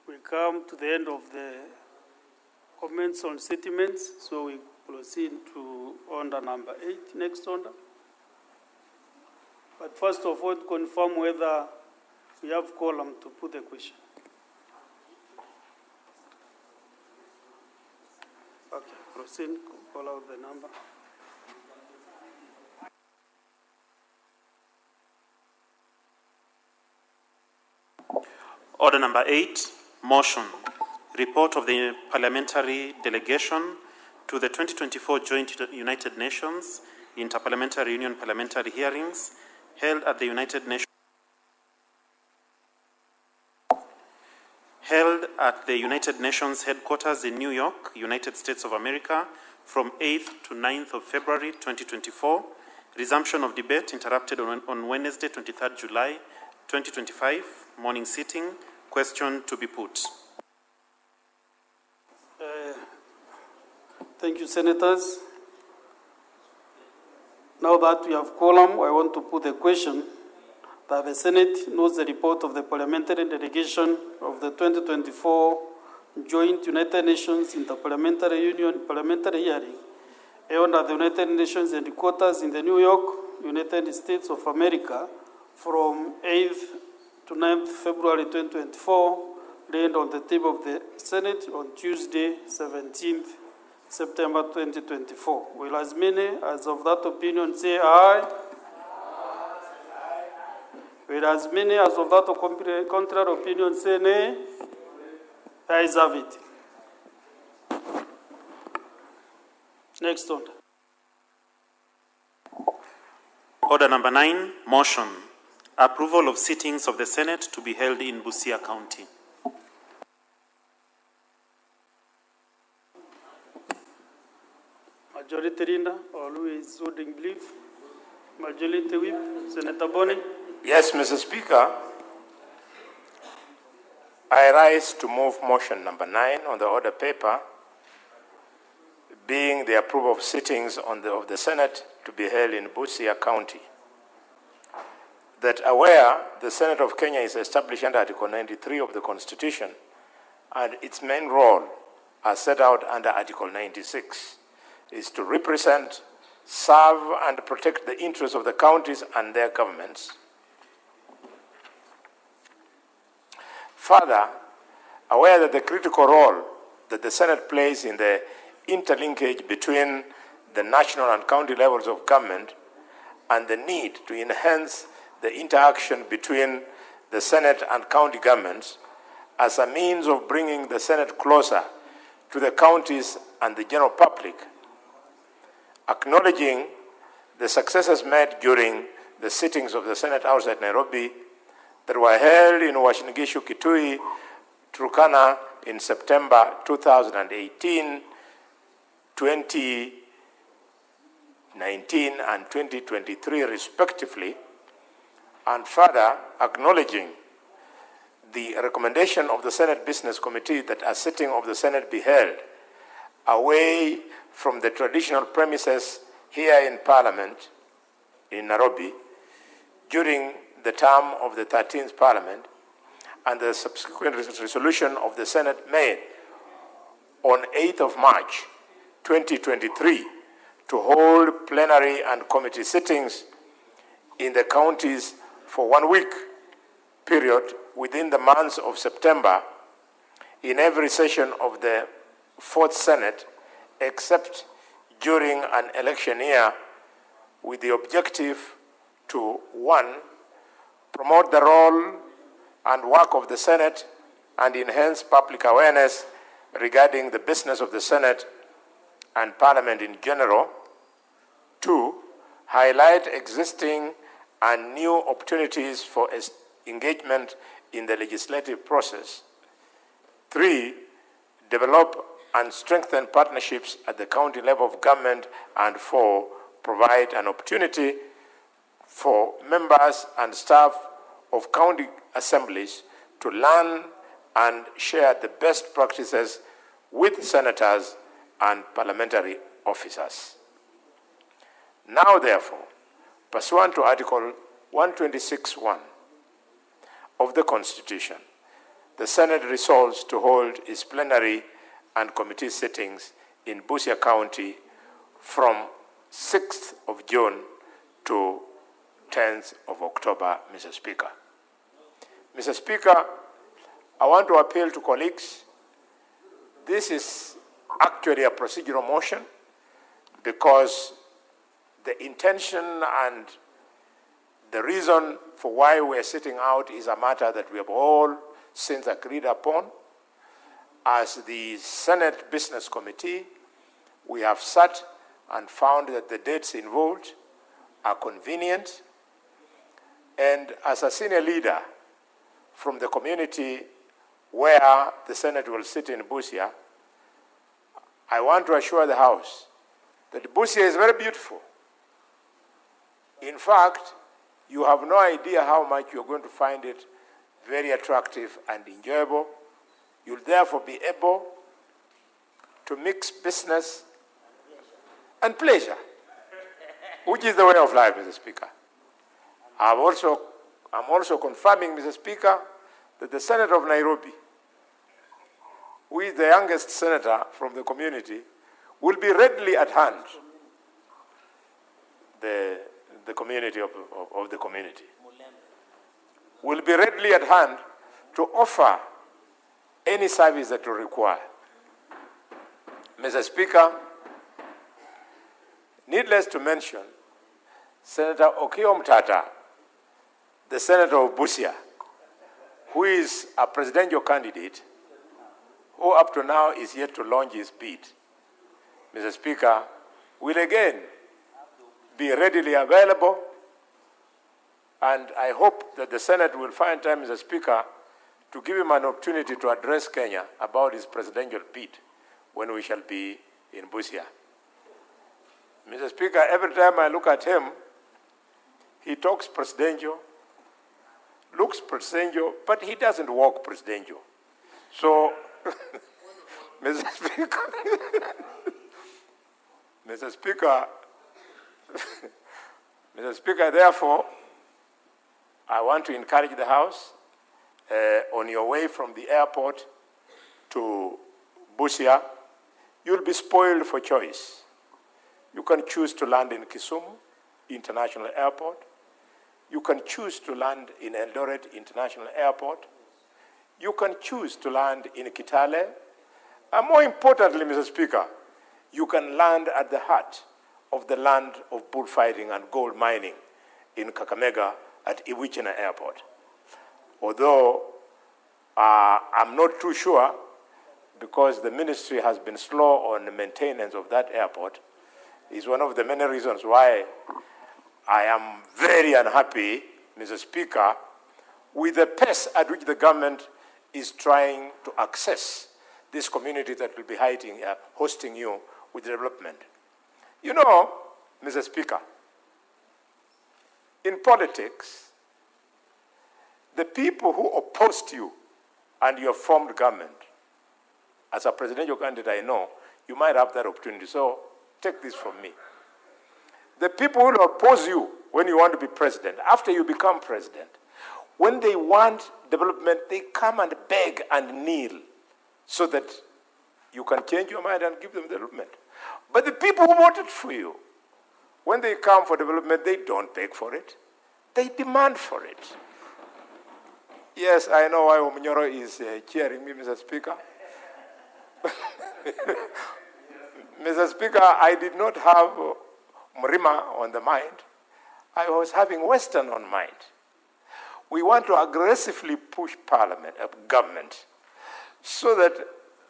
Speaker 9: we come to the end of the comments on sentiments, so we proceed to order number 8, next order. But first of all, to confirm whether we have quorum to put the question. Okay, proceed, call out the number.
Speaker 19: Order number 8, motion. Report of the parliamentary delegation to the 2024 Joint United Nations Interparliamentary Union parliamentary hearings held at the United Nations headquarters in New York, United States of America, from 8th to 9th of February 2024. Resumption of debate interrupted on Wednesday, 23rd July 2025. Morning sitting. Question to be put.
Speaker 9: Thank you, Senators. Now that we have quorum, I want to put a question that the Senate knows the report of the parliamentary delegation of the 2024 Joint United Nations Interparliamentary Union parliamentary hearing held at the United Nations headquarters in the New York, United States of America, from 8th to 9th February 2024, laid on the table of the Senate on Tuesday, 17th September 2024. Will as many as of that opinion say aye? Will as many as of that contrary opinion say nay? The ayes have it. Next order.
Speaker 19: Order number 9, motion. Approval of sittings of the Senate to be held in Busia County.
Speaker 9: Majority Leader, or who is holding belief? Majority Whip, Senator Boni.
Speaker 4: Yes, Mr. Speaker. I rise to move motion number 9 on the order paper, being the approval of sittings of the Senate to be held in Busia County. That aware the Senate of Kenya is established under Article 93 of the Constitution, and its main role, as set out under Article 96, is to represent, serve, and protect the interests of the counties and their governments. Further, aware that the critical role that the Senate plays in the interlinkage between the national and county levels of government and the need to enhance the interaction between the Senate and county governments as a means of bringing the Senate closer to the counties and the general public, acknowledging the successes made during the sittings of the Senate outside Nairobi that were held in Uasin Gishu, Kitui, Turkana in September 2018, 2019, and 2023 respectively, and further acknowledging the recommendation of the Senate Business Committee that a sitting of the Senate be held away from the traditional premises here in Parliament in Nairobi during the term of the 13th Parliament, and the subsequent resolution of the Senate made on 8th of March 2023 to hold plenary and committee sittings in the counties for 1 week period within the months of September in every session of the 4th Senate, except during an election year, with the objective to, 1, promote the role and work of the Senate and enhance public awareness regarding the business of the Senate and Parliament in general. 2, highlight existing and new opportunities for engagement in the legislative process. 3, develop and strengthen partnerships at the county level of government. And 4, provide an opportunity for members and staff of county assemblies to learn and share the best practices with senators and parliamentary officers. Now, therefore, pursuant to Article 126(1) of the Constitution, the Senate resolves to hold its plenary and committee sittings in Busia County from 6th of June to 10th of October, Mr. Speaker. Mr. Speaker, I want to appeal to colleagues. This is actually a procedural motion because the intention and the reason for why we are sitting out is a matter that we have all since agreed upon. As the Senate Business Committee, we have sat and found that the dates involved are convenient. And as a senior leader from the community where the Senate will sit in Busia, I want to assure the House that Busia is very beautiful. In fact, you have no idea how much you're going to find it very attractive and enjoyable. You'll therefore be able to mix business and pleasure, which is the way of life, Mr. Speaker. I'm also confirming, Mr. Speaker, that the Senator of Nairobi, who is the youngest senator from the community, will be readily at hand, the community of the community, will be readily at hand to offer any service that you require. Mr. Speaker, needless to mention, Senator Okiya Omtatah, the Senator of Busia, who is a presidential candidate, who up to now is yet to launch his bid, Mr. Speaker, will again be readily available, and I hope that the Senate will find time, Mr. Speaker, to give him an opportunity to address Kenya about his presidential bid when we shall be in Busia. Mr. Speaker, every time I look at him, he talks presidential, looks presidential, but he doesn't walk presidential. So, Mr. Speaker, Mr. Speaker, Mr. Speaker, therefore, I want to encourage the House, on your way from the airport to Busia, you'll be spoiled for choice. You can choose to land in Kisumu International Airport. You can choose to land in Eldoret International Airport. You can choose to land in Kitale. And more importantly, Mr. Speaker, you can land at the heart of the land of bullfighting and gold mining in Kakamega at Iwichina Airport. Although I'm not too sure, because the ministry has been slow on the maintenance of that airport, is one of the many reasons why I am very unhappy, Mr. Speaker, with the pace at which the government is trying to access this community that will be hosting you with development. You know, Mr. Speaker, in politics, the people who opposed you and your formed government, as a presidential candidate, I know, you might have that opportunity. So take this from me. The people who oppose you when you want to be president, after you become president, when they want development, they come and beg and kneel so that you can change your mind and give them development. But the people who voted for you, when they come for development, they don't beg for it. They demand for it. Yes, I know why Omunyoro is cheering me, Mr. Speaker. Mr. Speaker, I did not have Mrima on the mind. I was having Western on mind. We want to aggressively push Parliament, government, so that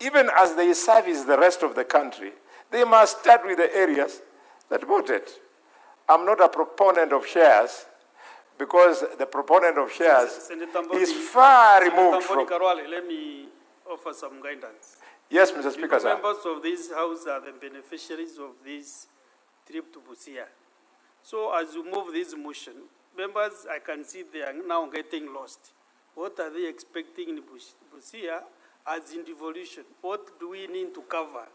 Speaker 4: even as they service the rest of the country, they must start with the areas that voted. I'm not a proponent of shares, because the proponent of shares is far removed from...
Speaker 9: Karwale, let me offer some guidance.
Speaker 4: Yes, Mr. Speaker, sir.
Speaker 9: Members of this House are the beneficiaries of this trip to Busia. So as you move this motion, members, I can see they are now getting lost. What are they expecting in Busia as in devolution? What do we need to cover?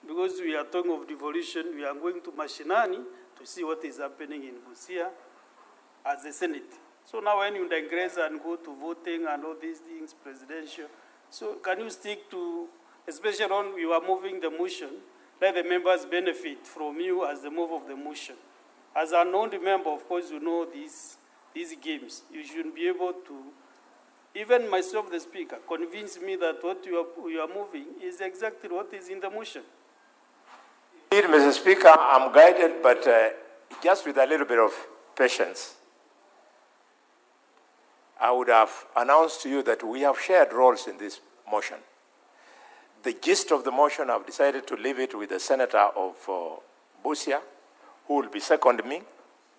Speaker 9: Because we are talking of devolution, we are going to Mashinani to see what is happening in Busia as a Senate. So now when you digress and go to voting and all these things, presidential, so can you stick to, especially when you are moving the motion, let the members benefit from you as the move of the motion. As a non-member, of course, you know these games. You should be able to, even myself, the speaker, convince me that what you are moving is exactly what is in the motion.
Speaker 4: Indeed, Mr. Speaker, I'm guided, but just with a little bit of patience. I would have announced to you that we have shared roles in this motion. The gist of the motion, I've decided to leave it with the senator of Busia, who will be second me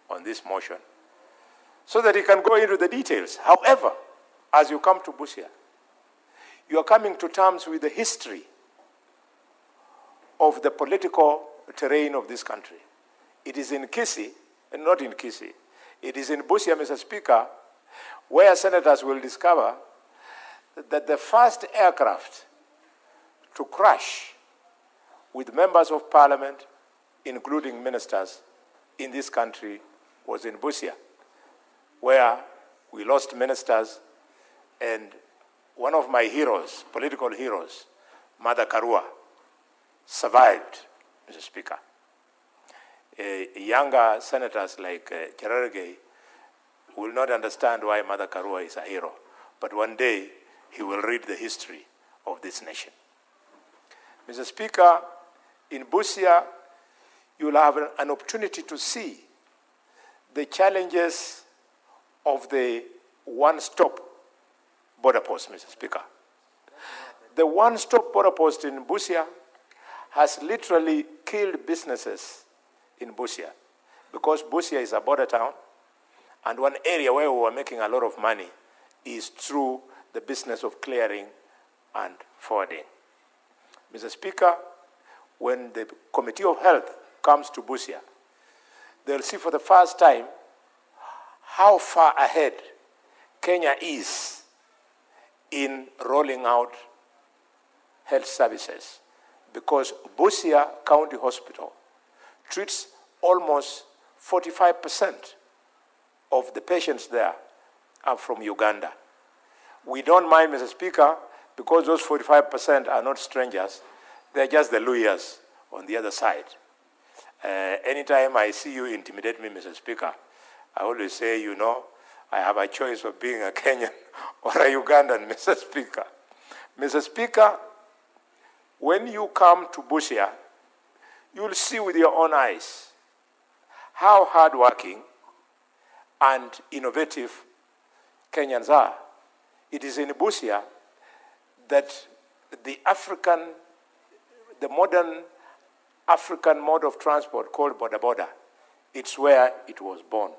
Speaker 4: on this motion, so that he can go into the details. However, as you come to Busia, you are coming to terms with the history of the political terrain of this country. It is in Kisii, and not in Kisii. It is in Busia, Mr. Speaker, where senators will discover that the first aircraft to crash with members of parliament, including ministers, in this country was in Busia, where we lost ministers, and one of my heroes, political heroes, Mother Karua, survived, Mr. Speaker. Younger senators like Cherargei will not understand why Mother Karua is a hero, but one day he will read the history of this nation. Mr. Speaker, in Busia, you will have an opportunity to see the challenges of the one-stop border post, Mr. Speaker. The one-stop border post in Busia has literally killed businesses in Busia, because Busia is a border town, and one area where we were making a lot of money is through the business of clearing and forwarding. Mr. Speaker, when the Committee of Health comes to Busia, they'll see for the first time how far ahead Kenya is in rolling out health services, because Busia County Hospital treats almost 45% of the patients there are from Uganda. We don't mind, Mr. Speaker, because those 45% are not strangers. They're just the Luyas on the other side. Anytime I see you intimidate me, Mr. Speaker, I always say, you know, I have a choice of being a Kenyan or a Ugandan, Mr. Speaker. Mr. Speaker, when you come to Busia, you'll see with your own eyes how hardworking and innovative Kenyans are. It is in Busia that the modern African mode of transport called boda boda, it's where it was born.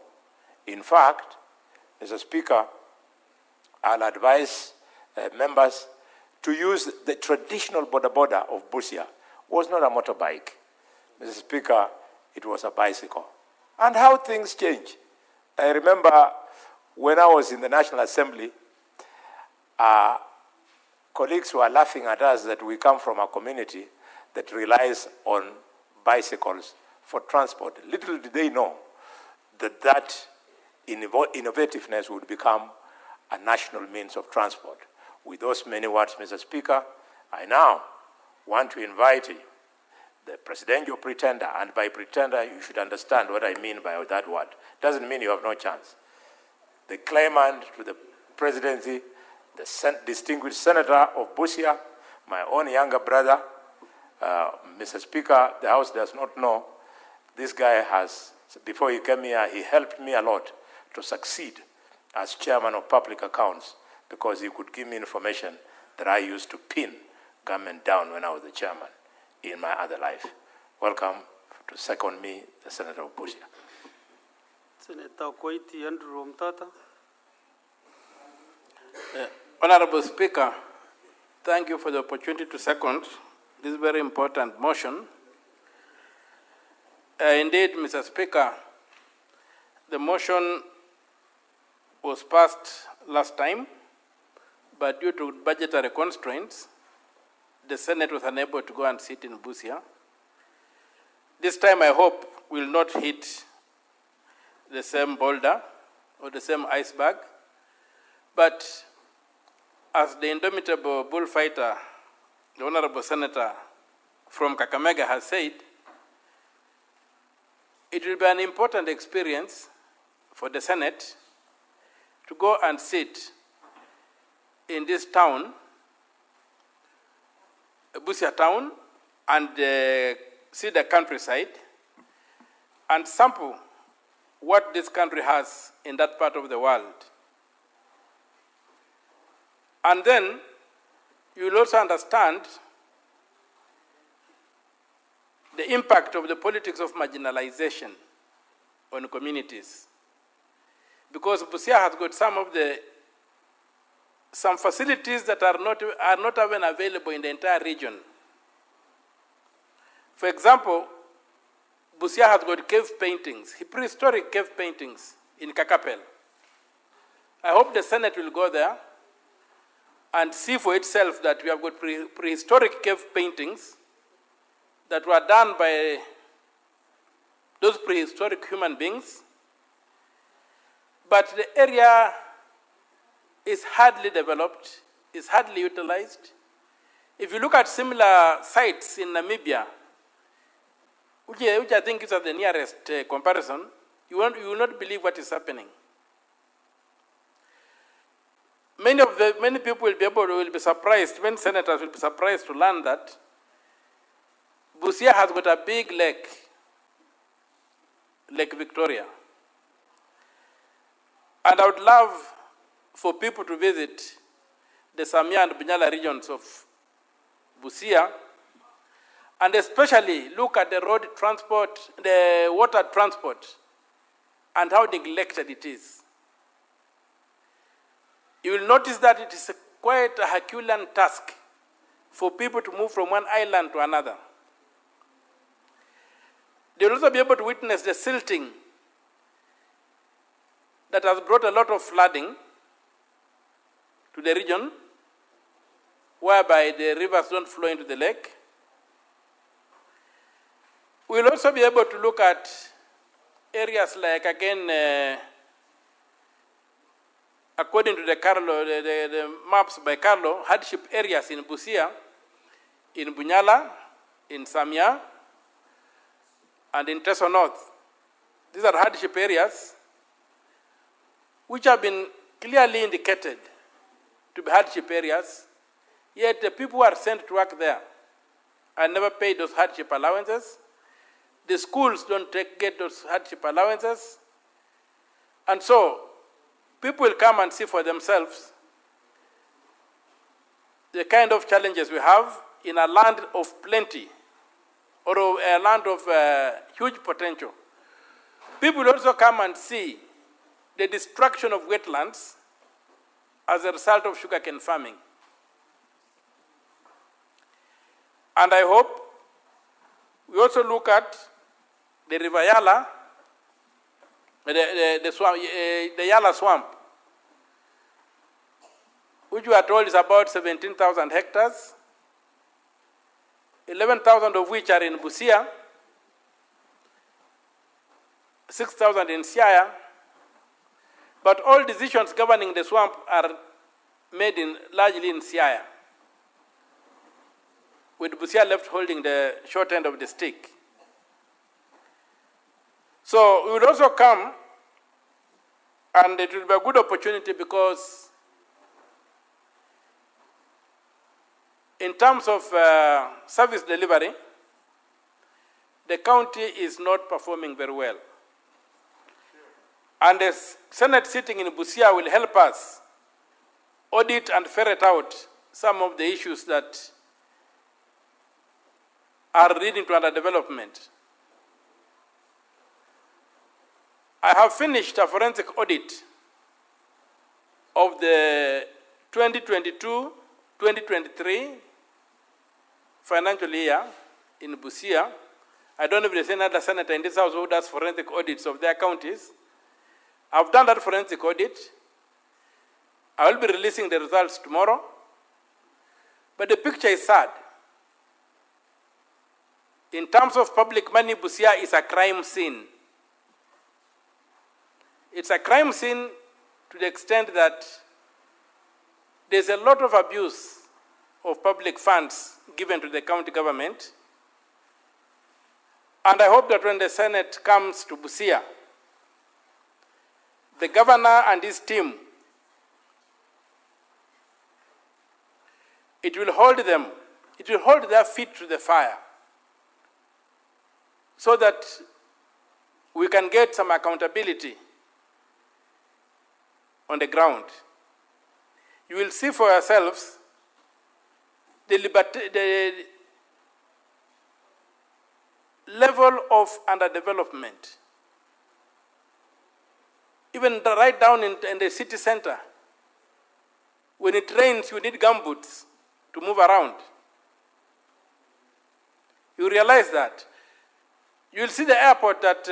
Speaker 4: In fact, Mr. Speaker, I'll advise members to use the traditional boda boda of Busia. It was not a motorbike. Mr. Speaker, it was a bicycle. And how things change. I remember When I was in the National Assembly, colleagues were laughing at us that we come from a community that relies on bicycles for transport. Little did they know that that innovativeness would become a national means of transport. With those many words, Mr. Speaker, I now want to invite you, the presidential pretender, and by pretender, you should understand what I mean by that word. Doesn't mean you have no chance. The claimant to the presidency, the distinguished senator of Busia, my own younger brother, Mr. Speaker, the House does not know, this guy has, before he came here, he helped me a lot to succeed as chairman of public accounts because he could give me information that I used to pin government down when I was the chairman in my other life. Welcome to second me, the Senator of Busia.
Speaker 9: Senator Koiti Andrew Mtata.
Speaker 20: Honorable Speaker, thank you for the opportunity to second this very important motion. Indeed, Mr. Speaker, the motion was passed last time, but due to budgetary constraints, the Senate was unable to go and sit in Busia. This time, I hope we will not hit the same boulder or the same iceberg, but as the indomitable bullfighter, the Honorable Senator from Kakamega has said, it will be an important experience for the Senate to go and sit in this town, Busia town, and see the countryside and sample what this country has in that part of the world. And then you will also understand the impact of the politics of marginalization on communities. Because Busia has got some facilities that are not even available in the entire region. For example, Busia has got cave paintings, prehistoric cave paintings in Kakapel. I hope the Senate will go there and see for itself that we have got prehistoric cave paintings that were done by those prehistoric human beings, but the area is hardly developed, is hardly utilized. If you look at similar sites in Namibia, which I think is the nearest comparison, you will not believe what is happening. Many people will be surprised, many senators will be surprised to learn that Busia has got a big lake, Lake Victoria. And I would love for people to visit the Samia and Bunyala regions of Busia, and especially look at the road transport, the water transport, and how neglected it is. You will notice that it is quite a Herculean task for people to move from one island to another. They will also be able to witness the silting that has brought a lot of flooding to the region, whereby the rivers don't flow into the lake. We will also be able to look at areas like, again, according to the maps by Carlo, hardship areas in Busia, in Bunyala, in Samia, and in Teso North. These are hardship areas which have been clearly indicated to be hardship areas, yet the people who are sent to work there and never pay those hardship allowances. The schools don't get those hardship allowances. And so, people will come and see for themselves the kind of challenges we have in a land of plenty, or a land of huge potential. People will also come and see the destruction of wetlands as a result of sugarcane farming. And I hope we also look at the River Yala, the Yala swamp which we are told is about 17,000 hectares, 11,000 of which are in Busia, 6,000 in Siaya, but all decisions governing the swamp are made largely in Siaya, with Busia left holding the short end of the stick. So we will also come, and it will be a good opportunity because in terms of service delivery, the county is not performing very well. And the Senate sitting in Busia will help us audit and ferret out some of the issues that are leading to underdevelopment. I have finished a forensic audit of the 2022-2023 financial year in Busia. I don't know if there's any other senator in this house who does forensic audits of their counties. I've done that forensic audit. I will be releasing the results tomorrow. But the picture is sad. In terms of public money, Busia is a crime scene. It's a crime scene to the extent that there's a lot of abuse of public funds given to the county government. And I hope that when the Senate comes to Busia, the governor and his team, it will hold their feet to the fire so that we can get some accountability on the ground. You will see for yourselves the level of underdevelopment. Even right down in the city center, when it rains, you need gumboots to move around. You realize that. You will see the airport that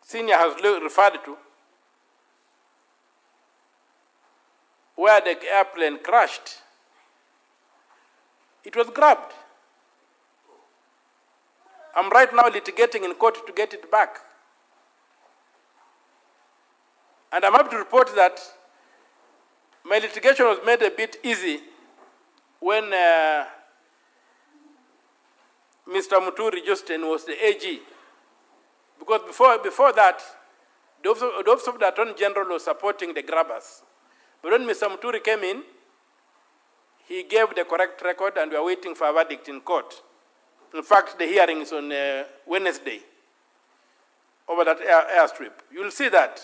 Speaker 20: Senior has referred to, where the airplane crashed. It was grabbed. I'm right now litigating in court to get it back. And I'm happy to report that my litigation was made a bit easy when Mr. Muturi Justin was the AG. Because before that, the Office of the Attorney General was supporting the grabbers. But when Mr. Muturi came in, he gave the correct record and we are waiting for a verdict in court. In fact, the hearing is on Wednesday over that airstrip. You will see that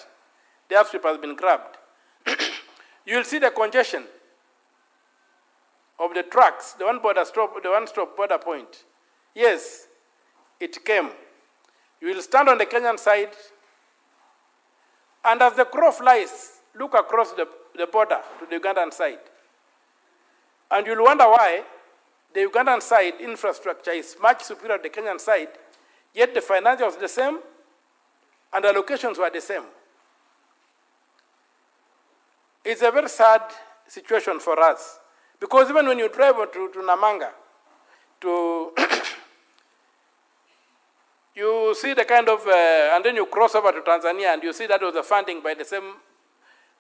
Speaker 20: the airstrip has been grabbed. You will see the congestion of the trucks, the one-stop border point. Yes, it came. You will stand on the Kenyan side, and as the crow flies, look across the border to the Ugandan side. And you'll wonder why the Ugandan side infrastructure is much superior to the Kenyan side, yet the financials are the same, and the allocations were the same. It's a very sad situation for us, because even when you drive to Namanga, you see the kind of, and then you cross over to Tanzania, and you see that was the funding by the same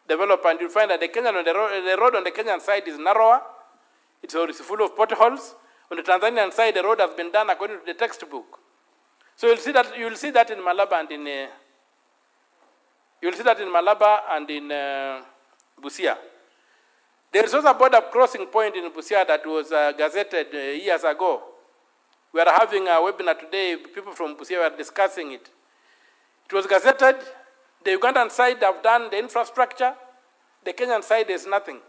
Speaker 20: developer, and you find that the road on the Kenyan side is narrower, it's full of potholes. On the Tanzanian side, the road has been done according to the textbook. So you'll see that in Malaba and in Busia. There is also a border crossing point in Busia that was gazetted years ago. We are having a webinar today. People from Busia were discussing it. It was gazetted. The Ugandan side have done the infrastructure. The Kenyan side is nothing.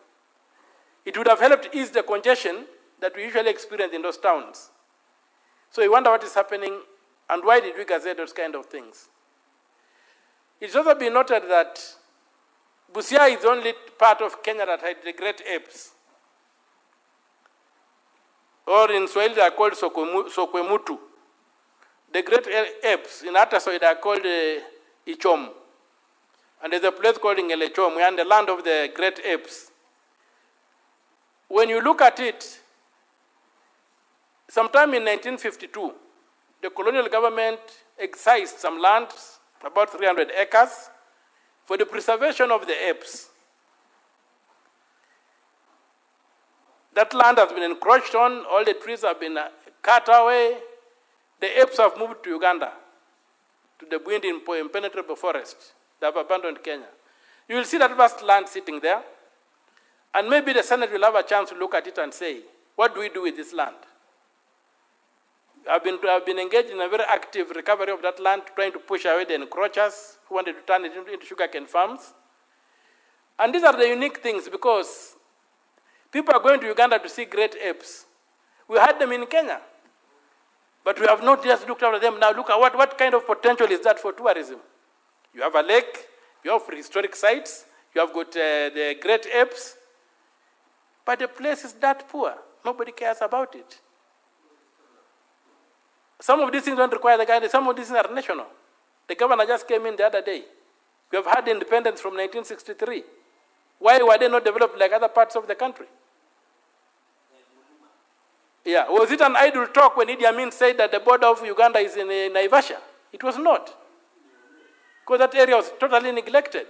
Speaker 20: It would have helped ease the congestion that we usually experience in those towns. So you wonder what is happening and why did we gazette those kind of things. It's also been noted that Busia is the only part of Kenya that had the great apes. Or in Swahili they are called Sokwemutu. The great apes in Atasoy they are called Ichom. And there's a place called Ngelechomwe, and the land of the great apes. When you look at it, sometime in 1952, the colonial government excised some land, about 300 acres, for the preservation of the apes. That land has been encroached on, all the trees have been cut away. The apes have moved to Uganda, to the wind impenetrable forest. They have abandoned Kenya. You will see that vast land sitting there, and maybe the Senate will have a chance to look at it and say, what do we do with this land? I've been engaged in a very active recovery of that land, trying to push away the encroachers who wanted to turn it into sugarcane farms. And these are the unique things, because people are going to Uganda to see great apes. We had them in Kenya, but we have not just looked after them. Now look at what kind of potential is that for tourism. You have a lake, you have prehistoric sites, you have got the great apes, but the place is that poor. Nobody cares about it. Some of these things don't require the guidance. Some of these things are national. The governor just came in the other day. We have had independence from 1963. Why were they not developed like other parts of the country? Yeah, was it an idle talk when Idi Amin said that the border of Uganda is in Naivasha? It was not. Because that area was totally neglected.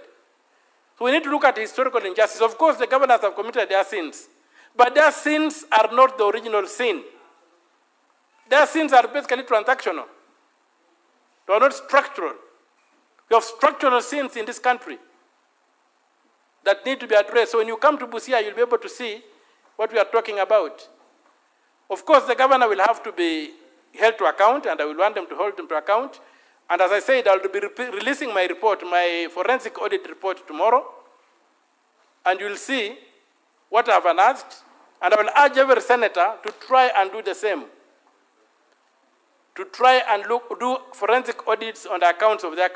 Speaker 20: So we need to look at historical injustice. Of course, the governors have committed their sins. But their sins are not the original sin. Their sins are basically transactional. They are not structural. We have structural sins in this country that need to be addressed. So when you come to Busia, you'll be able to see what we are talking about. Of course, the governor will have to be held to account, and I will want them to hold him to account. And as I said, I'll be releasing my report, my forensic audit report tomorrow, and you'll see what I've unearthed. And I will urge every senator to try and do the same, to try and do forensic audits on the accounts of their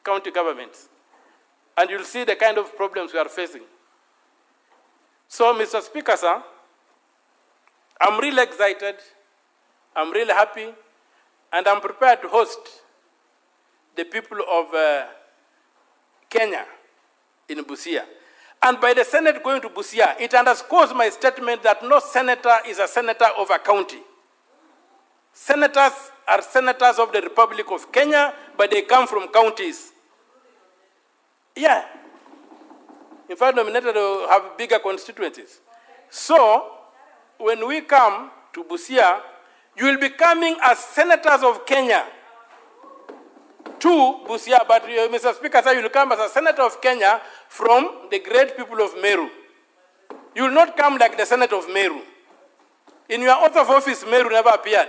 Speaker 20: county governments. And you'll see the kind of problems we are facing. So, Mr. Speaker, sir, I'm really excited, I'm really happy, and I'm prepared to host the people of Kenya in Busia. And by the Senate going to Busia, it underscores my statement that no senator is a senator of a county. Senators are senators of the Republic of Kenya, but they come from counties. Yeah. In fact, nominated to have bigger constituencies. So, when we come to Busia, you will be coming as senators of Kenya to Busia, but Mr. Speaker, sir, you will come as a senator of Kenya from the great people of Meru. You will not come like the Senate of Meru. In your oath of office, Meru never appeared.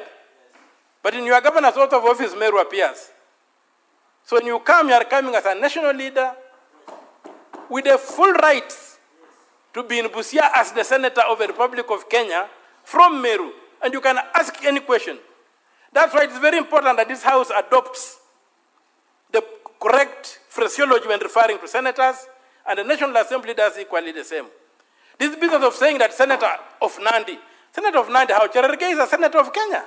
Speaker 20: But in your governor's oath of office, Meru appears. So when you come, you are coming as a national leader with the full rights to be in Busia as the senator of the Republic of Kenya from Meru. And you can ask any question. That's why it's very important that this House adopts the correct phraseology when referring to senators, and the National Assembly does equally the same. This business of saying that Senator of Nandi, how Cherargei is a senator of Kenya.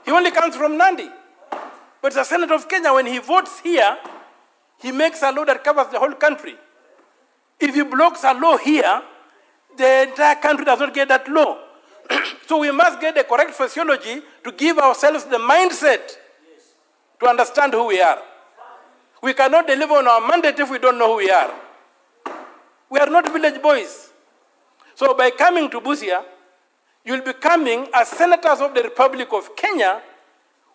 Speaker 20: He only comes from Nandi. But as a senator of Kenya, when he votes here, he makes a law that covers the whole country. If he blocks a law here, the entire country does not get that law. So we must get the correct phraseology to give ourselves the mindset to understand who we are. We cannot deliver on our mandate if we don't know who we are. We are not village boys. So by coming to Busia, you'll be coming as senators of the Republic of Kenya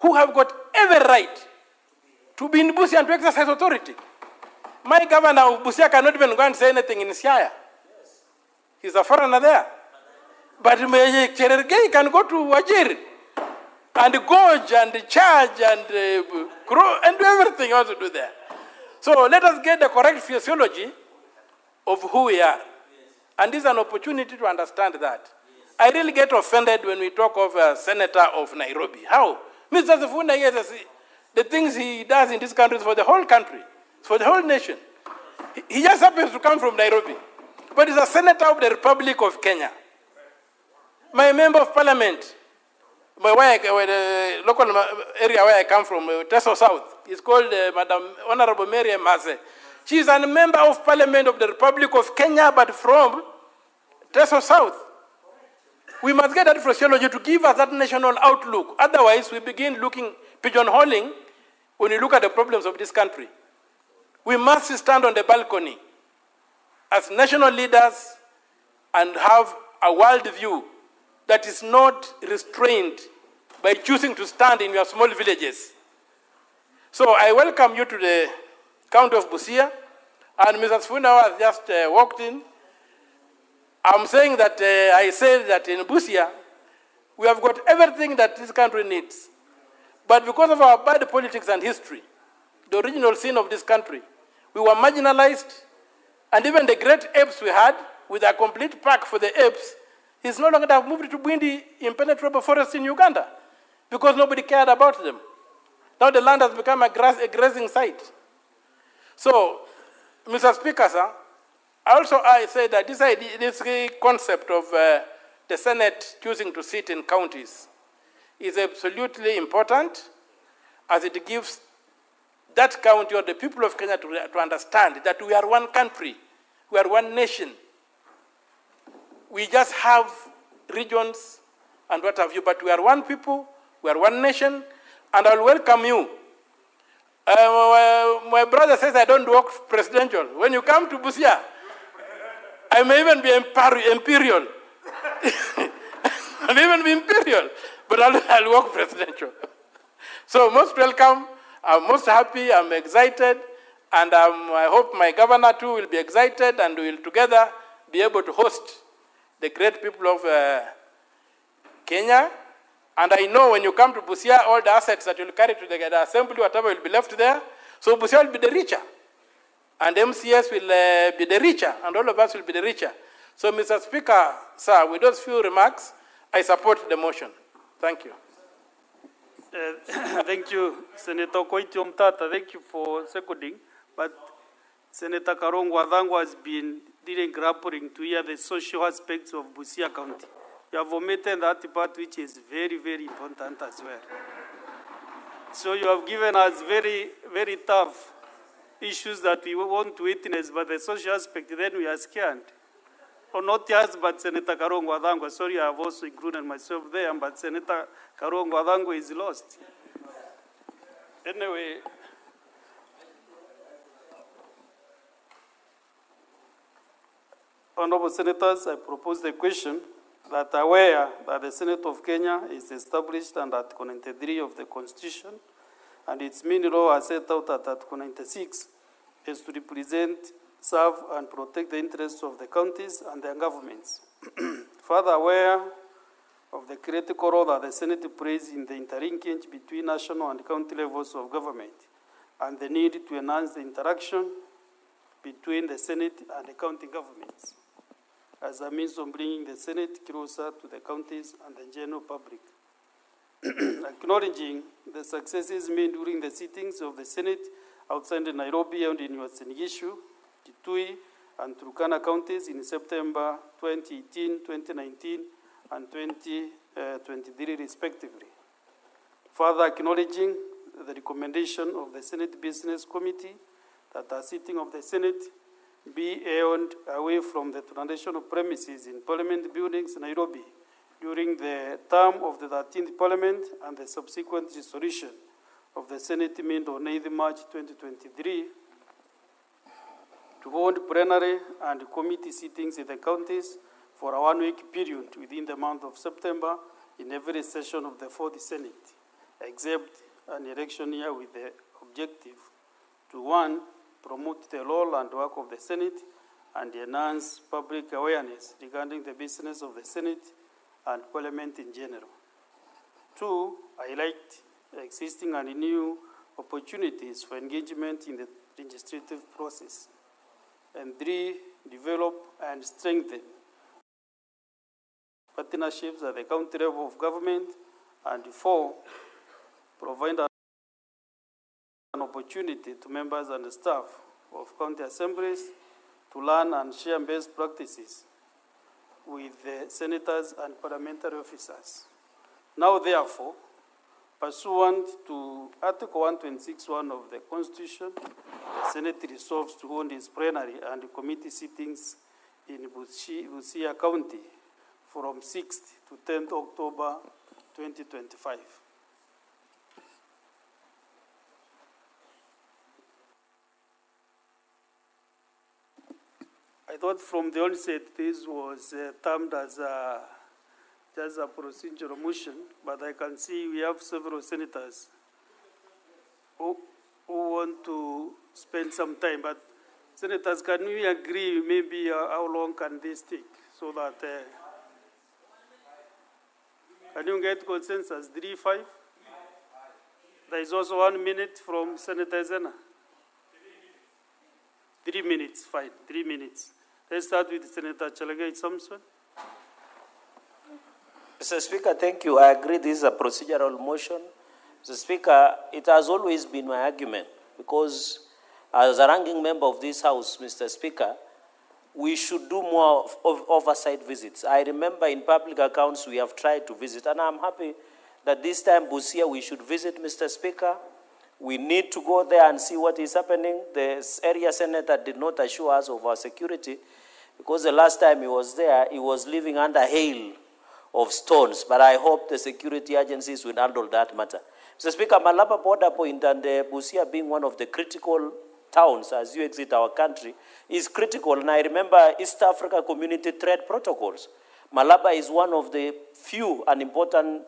Speaker 20: who have got every right to be in Busia and to exercise authority. My governor of Busia cannot even go and say anything in Siaya. He's a foreigner there. But Cherargei can go to Wajir and gorge and charge and do everything he wants to do there. So let us get the correct physiology of who we are. And this is an opportunity to understand that. I really get offended when we talk of a senator of Nairobi. How? Mr. Sifuna, yes, the things he does in this country is for the whole country. It's for the whole nation. He just happens to come from Nairobi. But he's a senator of the Republic of Kenya. My member of parliament, the local area where I come from, Teso South, is called Madam Honorable Mary Mase. She is a member of Parliament of the Republic of Kenya, but from Teso South. We must get that phraseology to give us that national outlook. Otherwise, we begin looking, pigeonholing when we look at the problems of this country. We must stand on the balcony as national leaders and have a world view that is not restrained by choosing to stand in your small villages. So I welcome you to the County of Busia, and Mrs. Funawa has just walked in. I'm saying that I said that in Busia, we have got everything that this country needs. But because of our bad politics and history, the original sin of this country, we were marginalized, and even the great apes we had, with a complete park for the apes, is no longer have moved to Bwindi impenetrable forest in Uganda, because nobody cared about them. Now the land has become a grazing site. So, Mr. Speaker, sir, I say that this concept of the Senate choosing to sit in counties is absolutely important, as it gives that county or the people of Kenya to understand that we are one country, we are one nation. We just have regions and what have you, but we are one people, we are one nation, and I'll welcome you. My brother says I don't work presidential. When you come to Busia, I may even be imperial. I may even be imperial, but I'll work presidential. So most welcome. I'm most happy. I'm excited. And I hope my governor too will be excited, and we will together be able to host the great people of Kenya. And I know when you come to Busia, all the assets that you'll carry to the assembly, whatever will be left there. So Busia will be the richer. And MCS will be the richer, and all of us will be the richer. So, Mr. Speaker, sir, with those few remarks, I support the motion. Thank you.
Speaker 9: Thank you, Senator Koitio Mtata. Thank you for seconding. But Senator Karongo Wadhango has been grappling to hear the social aspects of Busia County. You have omitted that part, which is very, very important as well. So you have given us very, very tough issues that we want to witness, but the social aspect, then we are scared. Or not us, but Senator Karongo Wadhango. Sorry, I have also included myself there, but Senator Karongo Wadhango is lost. Anyway, Honorable Senators, I propose the question that aware that the Senate of Kenya is established under Article 93 of the Constitution, and its main law as set out at Article 96 is to represent, serve, and protect the interests of the counties and their governments. Further aware of the critical role that the Senate plays in the interlinkage between national and county levels of government, and the need to enhance the interaction between the Senate and the county governments as a means of bringing the Senate closer to the counties and the general public. Acknowledging the successes made during the sittings of the Senate outside Nairobi and in scenes.Each, Kitui, and Turkana counties in September 2018, 2019, and 2023 respectively. Further acknowledging the recommendation of the Senate Business Committee that a sitting of the Senate be held away from the traditional premises in Parliament buildings, Nairobi, during the term of the 13th Parliament and the subsequent dissolution of the Senate made on 8th March 2023, to hold plenary and committee sittings in the counties for a one-week period within the month of September in every session of the 4th Senate, except an election year, with the objective to, 1, promote the role and work of the Senate and enhance public awareness regarding the business of the Senate and Parliament in general. 2, highlight existing and new opportunities for engagement in the legislative process. And 3, develop and strengthen partnerships at the county level of government. And 4, provide an opportunity to members and staff of county assemblies to learn and share best practices with the senators and parliamentary officers. Now, therefore, Pursuant to Article 126(1) of the Constitution, the Senate resolves to hold its plenary and committee sittings in Busia County from 6th to 10th October 2025. I thought from the onset this was termed as just a procedural motion, but I can see we have several senators who want to spend some time. But senators, can we agree maybe how long can this take so that can you get consensus? 3-5? There is also 1 minute from Senator Zena. 3 minutes, fine, 3 minutes. Let's start with Senator Chelagai Samson.
Speaker 5: Mr. Speaker, thank you. I agree this is a procedural motion. Mr. Speaker, it has always been my argument because as a ranking member of this House, Mr. Speaker, we should do more of oversight visits. I remember in public accounts we have tried to visit, and I'm happy that this time, Busia, we should visit, Mr. Speaker. We need to go there and see what is happening. The area senator did not assure us of our security because the last time he was there, he was living under hail of stones. But I hope the security agencies will handle that matter. Mr. Speaker, Malaba border point and Busia being one of the critical towns as you exit our country is critical. And I remember East Africa Community Trade Protocols. Malaba is one of the few and important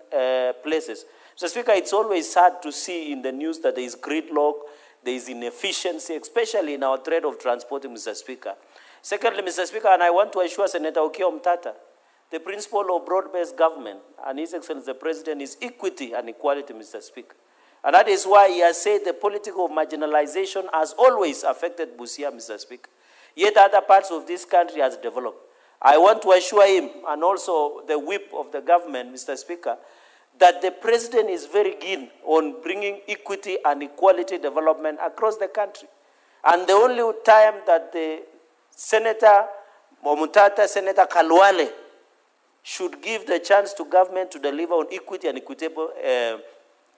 Speaker 5: places. Mr. Speaker, it's always sad to see in the news that there is gridlock, there is inefficiency, especially in our trade of transporting, Mr. Speaker. Secondly, Mr. Speaker, and I want to assure Senator Okiya Omtata, the principle of broad-based government, and His Excellency the President, is equity and equality, Mr. Speaker. And that is why he has said the politics of marginalization has always affected Busia, Mr. Speaker. Yet other parts of this country has developed. I want to assure him, and also the whip of the government, Mr. Speaker, that the President is very keen on bringing equity and equality development across the country. And the only time that the Senator Omutata, Senator Kalwale, should give the chance to government to deliver on equity and equitable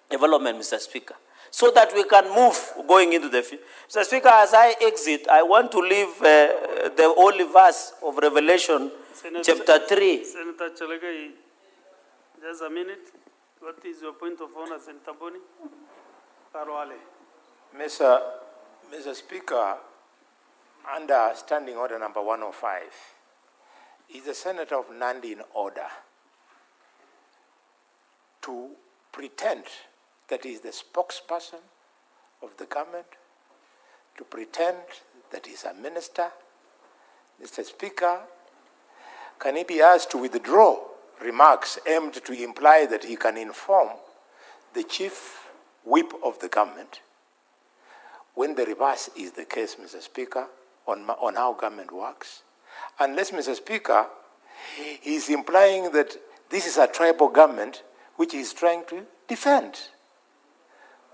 Speaker 5: development, Mr. Speaker, so that we can move going into the future. Mr. Speaker, as I exit, I want to leave the holy verse of Revelation, chapter 3.
Speaker 9: Senator Chelagai, just a minute. What is your point of honor, Senator Boni? Karwale.
Speaker 4: Mr. Speaker, under Standing Order number 105, is the Senator of Nandi in order to pretend that he is the spokesperson of the government, to pretend that he is a minister? Mr. Speaker, can he be asked to withdraw remarks aimed to imply that he can inform the chief whip of the government when the reverse is the case, Mr. Speaker, on how government works? Unless, Mr. Speaker, he is implying that this is a tribal government which he is trying to defend.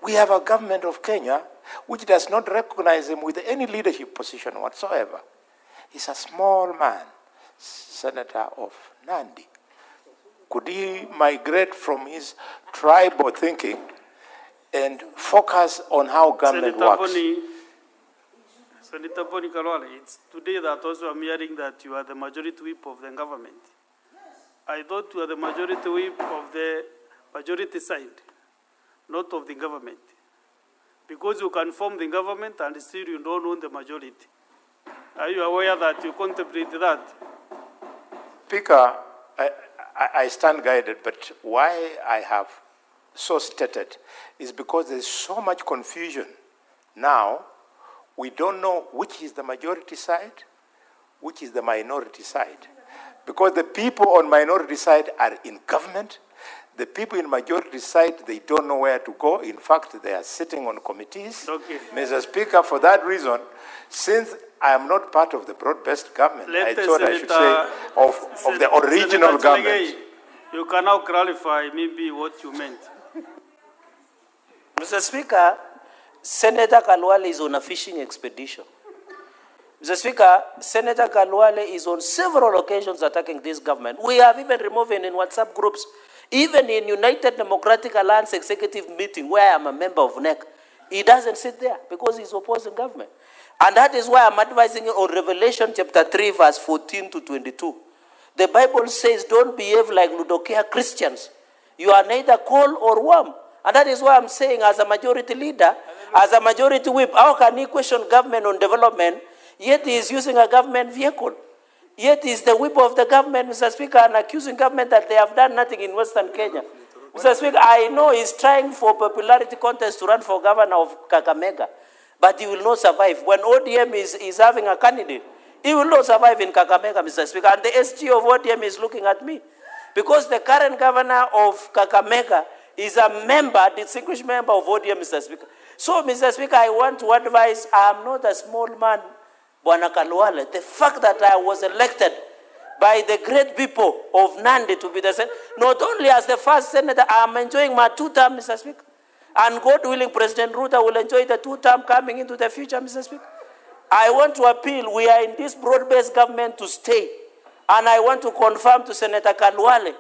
Speaker 4: We have a government of Kenya which does not recognize him with any leadership position whatsoever. He's a small man, Senator of Nandi. Could he migrate from his tribal thinking and focus on how government works?
Speaker 9: Senator Boni Kalwale, it's today that also I'm hearing that you are the majority whip of the government. I thought you are the majority whip of the majority side, not of the government. Because you can form the government and still you don't own the majority. Are you aware that you contemplate that?
Speaker 4: Speaker, I stand guided, but why I have so stated is because there's so much confusion now. We don't know which is the majority side, which is the minority side. Because the people on minority side are in government. The people in majority side, they don't know where to go. In fact, they are sitting on committees.
Speaker 9: Okay.
Speaker 4: Mr. Speaker, for that reason, since I am not part of the broad-based government, I thought I should say of the original government.
Speaker 9: You can now clarify maybe what you meant.
Speaker 5: Mr. Speaker, Senator Kalwale is on a fishing expedition. Mr. Speaker, Senator Kalwale is on several occasions attacking this government. We have even removed him in WhatsApp groups. Even in United Democratic Alliance executive meeting, where I am a member of NEC, he doesn't sit there because he's opposing government. And that is why I'm advising you on Revelation chapter 3, verse 14 to 22. The Bible says, don't behave like Laodicea Christians. You are neither cold or warm. And that is why I'm saying, as a majority leader, as a majority whip, how can he question government on development, yet he is using a government vehicle? Yet he is the whip of the government, Mr. Speaker, and accusing government that they have done nothing in Western Kenya. Mr. Speaker, I know he's trying for popularity contest to run for governor of Kakamega, but he will not survive. When ODM is having a candidate, he will not survive in Kakamega, Mr. Speaker. And the SG of ODM is looking at me. Because the current governor of Kakamega is a member, distinguished member of ODM, Mr. Speaker. So, Mr. Speaker, I want to advise, I am not a small man, Bwana Kalwale. The fact that I was elected by the great people of Nandi to be the senator, not only as the first senator, I am enjoying my 2 terms, Mr. Speaker. And God willing, President Ruto will enjoy the 2 terms coming into the future, Mr. Speaker. I want to appeal, we are in this broad-based government to stay. And I want to confirm to Senator Kalwale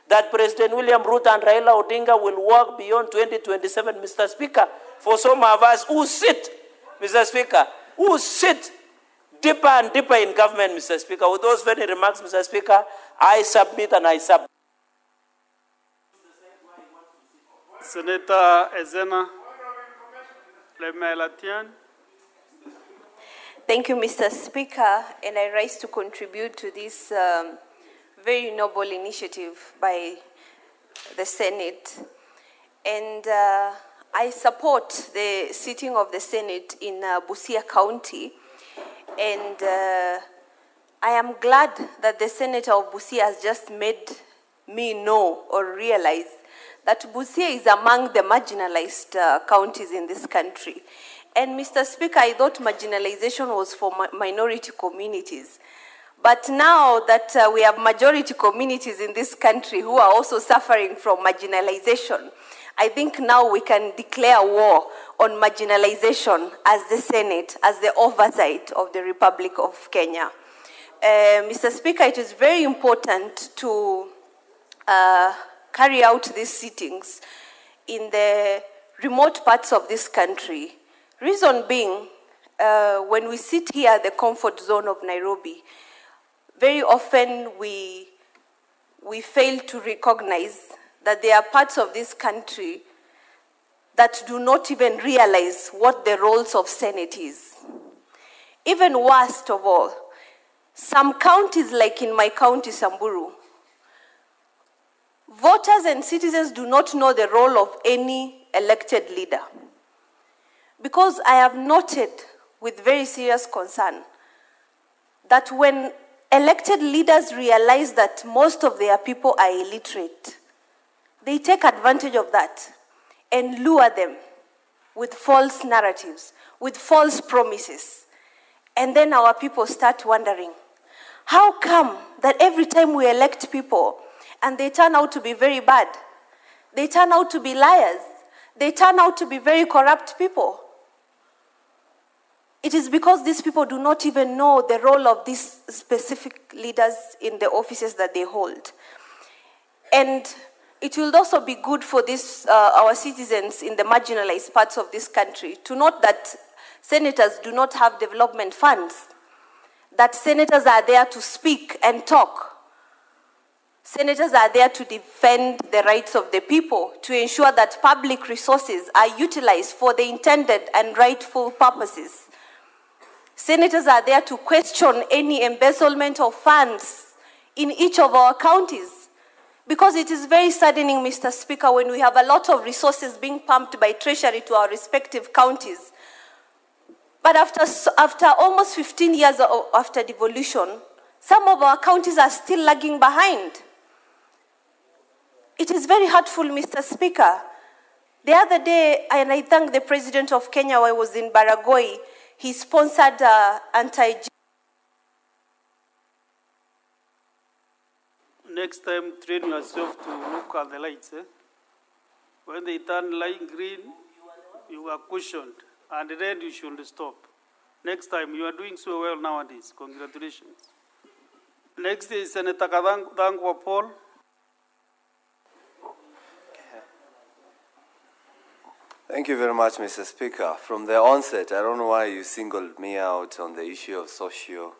Speaker 5: that President William Ruto and Raila Odinga will work beyond 2027, Mr. Speaker, for some of us who sit, Mr. Speaker, who sit deeper and deeper in government, Mr. Speaker. With those very remarks, Mr. Speaker, I submit and I submit.
Speaker 9: Senator Ezena Lemelatian.
Speaker 21: Thank you, Mr. Speaker, and I rise to contribute to this very noble initiative by the Senate. And I support the sitting of the Senate in Busia County. And I am glad that the Senator of Busia has just made me know or realize that Busia is among the marginalized counties in this country. And Mr. Speaker, I thought marginalization was for minority communities. But now that we have majority communities in this country who are also suffering from marginalization, I think now we can declare war on marginalization as the Senate, as the oversight of the Republic of Kenya. Mr. Speaker, it is very important to carry out these sittings in the remote parts of this country. Reason being, when we sit here at the comfort zone of Nairobi, very often we fail to recognize that there are parts of this country that do not even realize what the roles of Senate is. Even worst of all, some counties, like in my county, Samburu, voters and citizens do not know the role of any elected leader. Because I have noted with very serious concern that when elected leaders realize that most of their people are illiterate, they take advantage of that and lure them with false narratives, with false promises. And then our people start wondering, how come that every time we elect people and they turn out to be very bad, they turn out to be liars, they turn out to be very corrupt people? It is because these people do not even know the role of these specific leaders in the offices that they hold. And it will also be good for this, our citizens in the marginalized parts of this country to note that senators do not have development funds, that senators are there to speak and talk. Senators are there to defend the rights of the people, to ensure that public resources are utilized for the intended and rightful purposes. Senators are there to question any embezzlement of funds in each of our counties. Because it is very saddening, Mr. Speaker, when we have a lot of resources being pumped by Treasury to our respective counties. But after almost 15 years after devolution, some of our counties are still lagging behind. It is very hurtful, Mr. Speaker. The other day, and I thank the President of Kenya, I was in Baragoi, he sponsored
Speaker 9: Next time, train yourself to look at the lights. When they turn light green, you are cushioned, and then you should stop. Next time, you are doing so well nowadays. Congratulations. Next is Senator Kadangwa Paul.
Speaker 2: Thank you very much, Mr. Speaker. From the onset, I don't know why you singled me out on the issue of social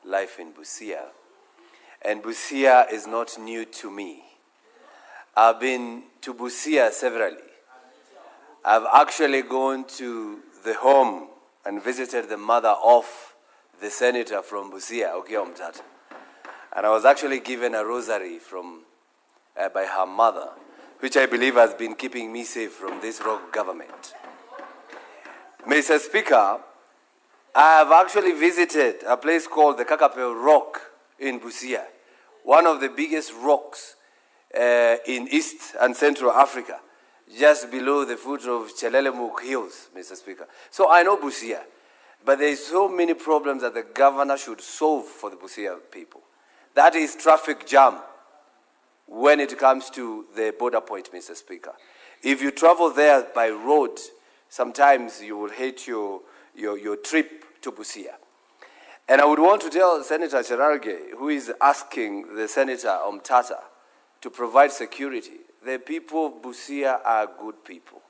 Speaker 2: life in Busia. And Busia is not new to me. I've been to Busia severally. I've actually gone to the home and visited the mother of the senator from Busia, Ogiom Tata. And I was actually given a rosary by her mother, which I believe has been keeping me safe from this rogue government. Mr. Speaker, I have actually visited a place called the Kakapel Rock in Busia, one of the biggest rocks in East and Central Africa, just below the foot of Chelelemuk Hills, Mr. Speaker. So I know Busia, but there are so many problems that the governor should solve for the Busia people. That is traffic jam when it comes to the border point, Mr. Speaker. If you travel there by road, sometimes you will hate your trip to Busia. And I would want to tell Senator Cherargei, who is asking the Senator Omtata to provide security, the people of Busia are good people.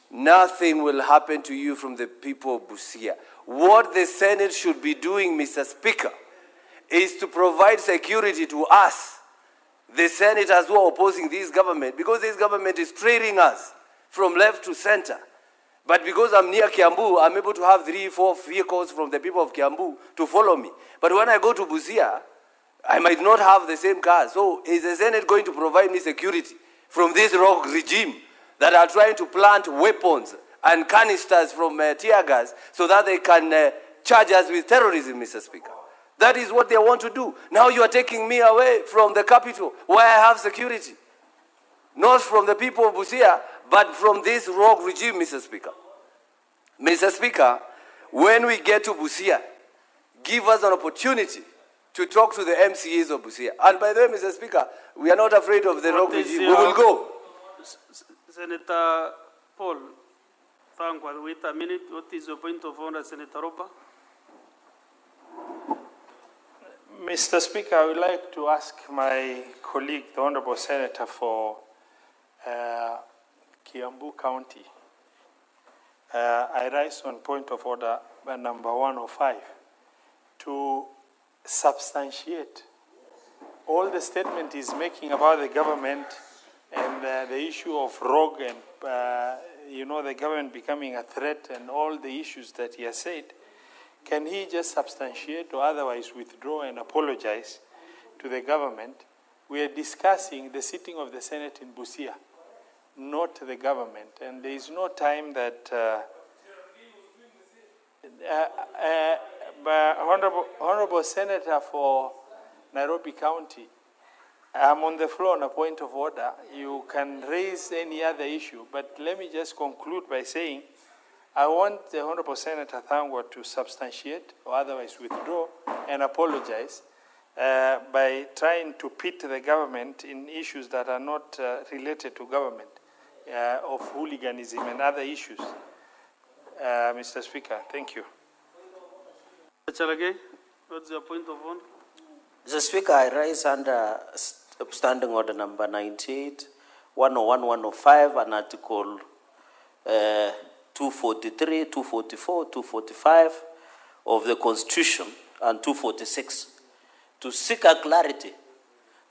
Speaker 2: Nothing will happen to you from the people of Busia. What the Senate should be doing, Mr. Speaker, is to provide security to us, the senators who are opposing this government, because this government is trading us from left to center. But because I'm near Kiambu, I'm able to have 3-4 vehicles from the people of Kiambu to follow me. But when I go to Busia, I might not have the same car. So is the Senate going to provide me security from this rogue regime that are trying to plant weapons and canisters from tear gas so that they can charge us with terrorism, Mr. Speaker? That is what they want to do. Now you are taking me away from the capital where I have security. Not from the people of Busia, but from this rogue regime, Mr. Speaker. Mr. Speaker, when we get to Busia, give us an opportunity to talk to the MCAs of Busia. And by the way, Mr. Speaker, we are not afraid of the rogue regime. We will go.
Speaker 9: Senator Paul, thank you. Wait a minute. What is your point of order, Senator Roba?
Speaker 4: Mr. Speaker, I would like to ask my colleague, the Honorable Senator for Kiambu County. I rise on point of order number 105 to substantiate all the statement he's making about the government and the issue of rogue and, the government becoming a threat and all the issues that he has said. Can he just substantiate or otherwise withdraw and apologize to the government? We are discussing the sitting of the Senate in Busia, not the government. And there is no time that Honorable Senator for Nairobi County, I'm on the floor on a point of order. You can raise any other issue, but let me just conclude by saying I want the Honorable Senator Thangwa to substantiate or otherwise withdraw and apologize by trying to pit the government in issues that are not related to government, of hooliganism and other issues. Mr. Speaker, thank you.
Speaker 9: Chalage, what's your point of order?
Speaker 5: Mr. Speaker, I rise under standing order number 98, 101, 105, and article 243, 244, 245 of the Constitution and 246 to seek a clarity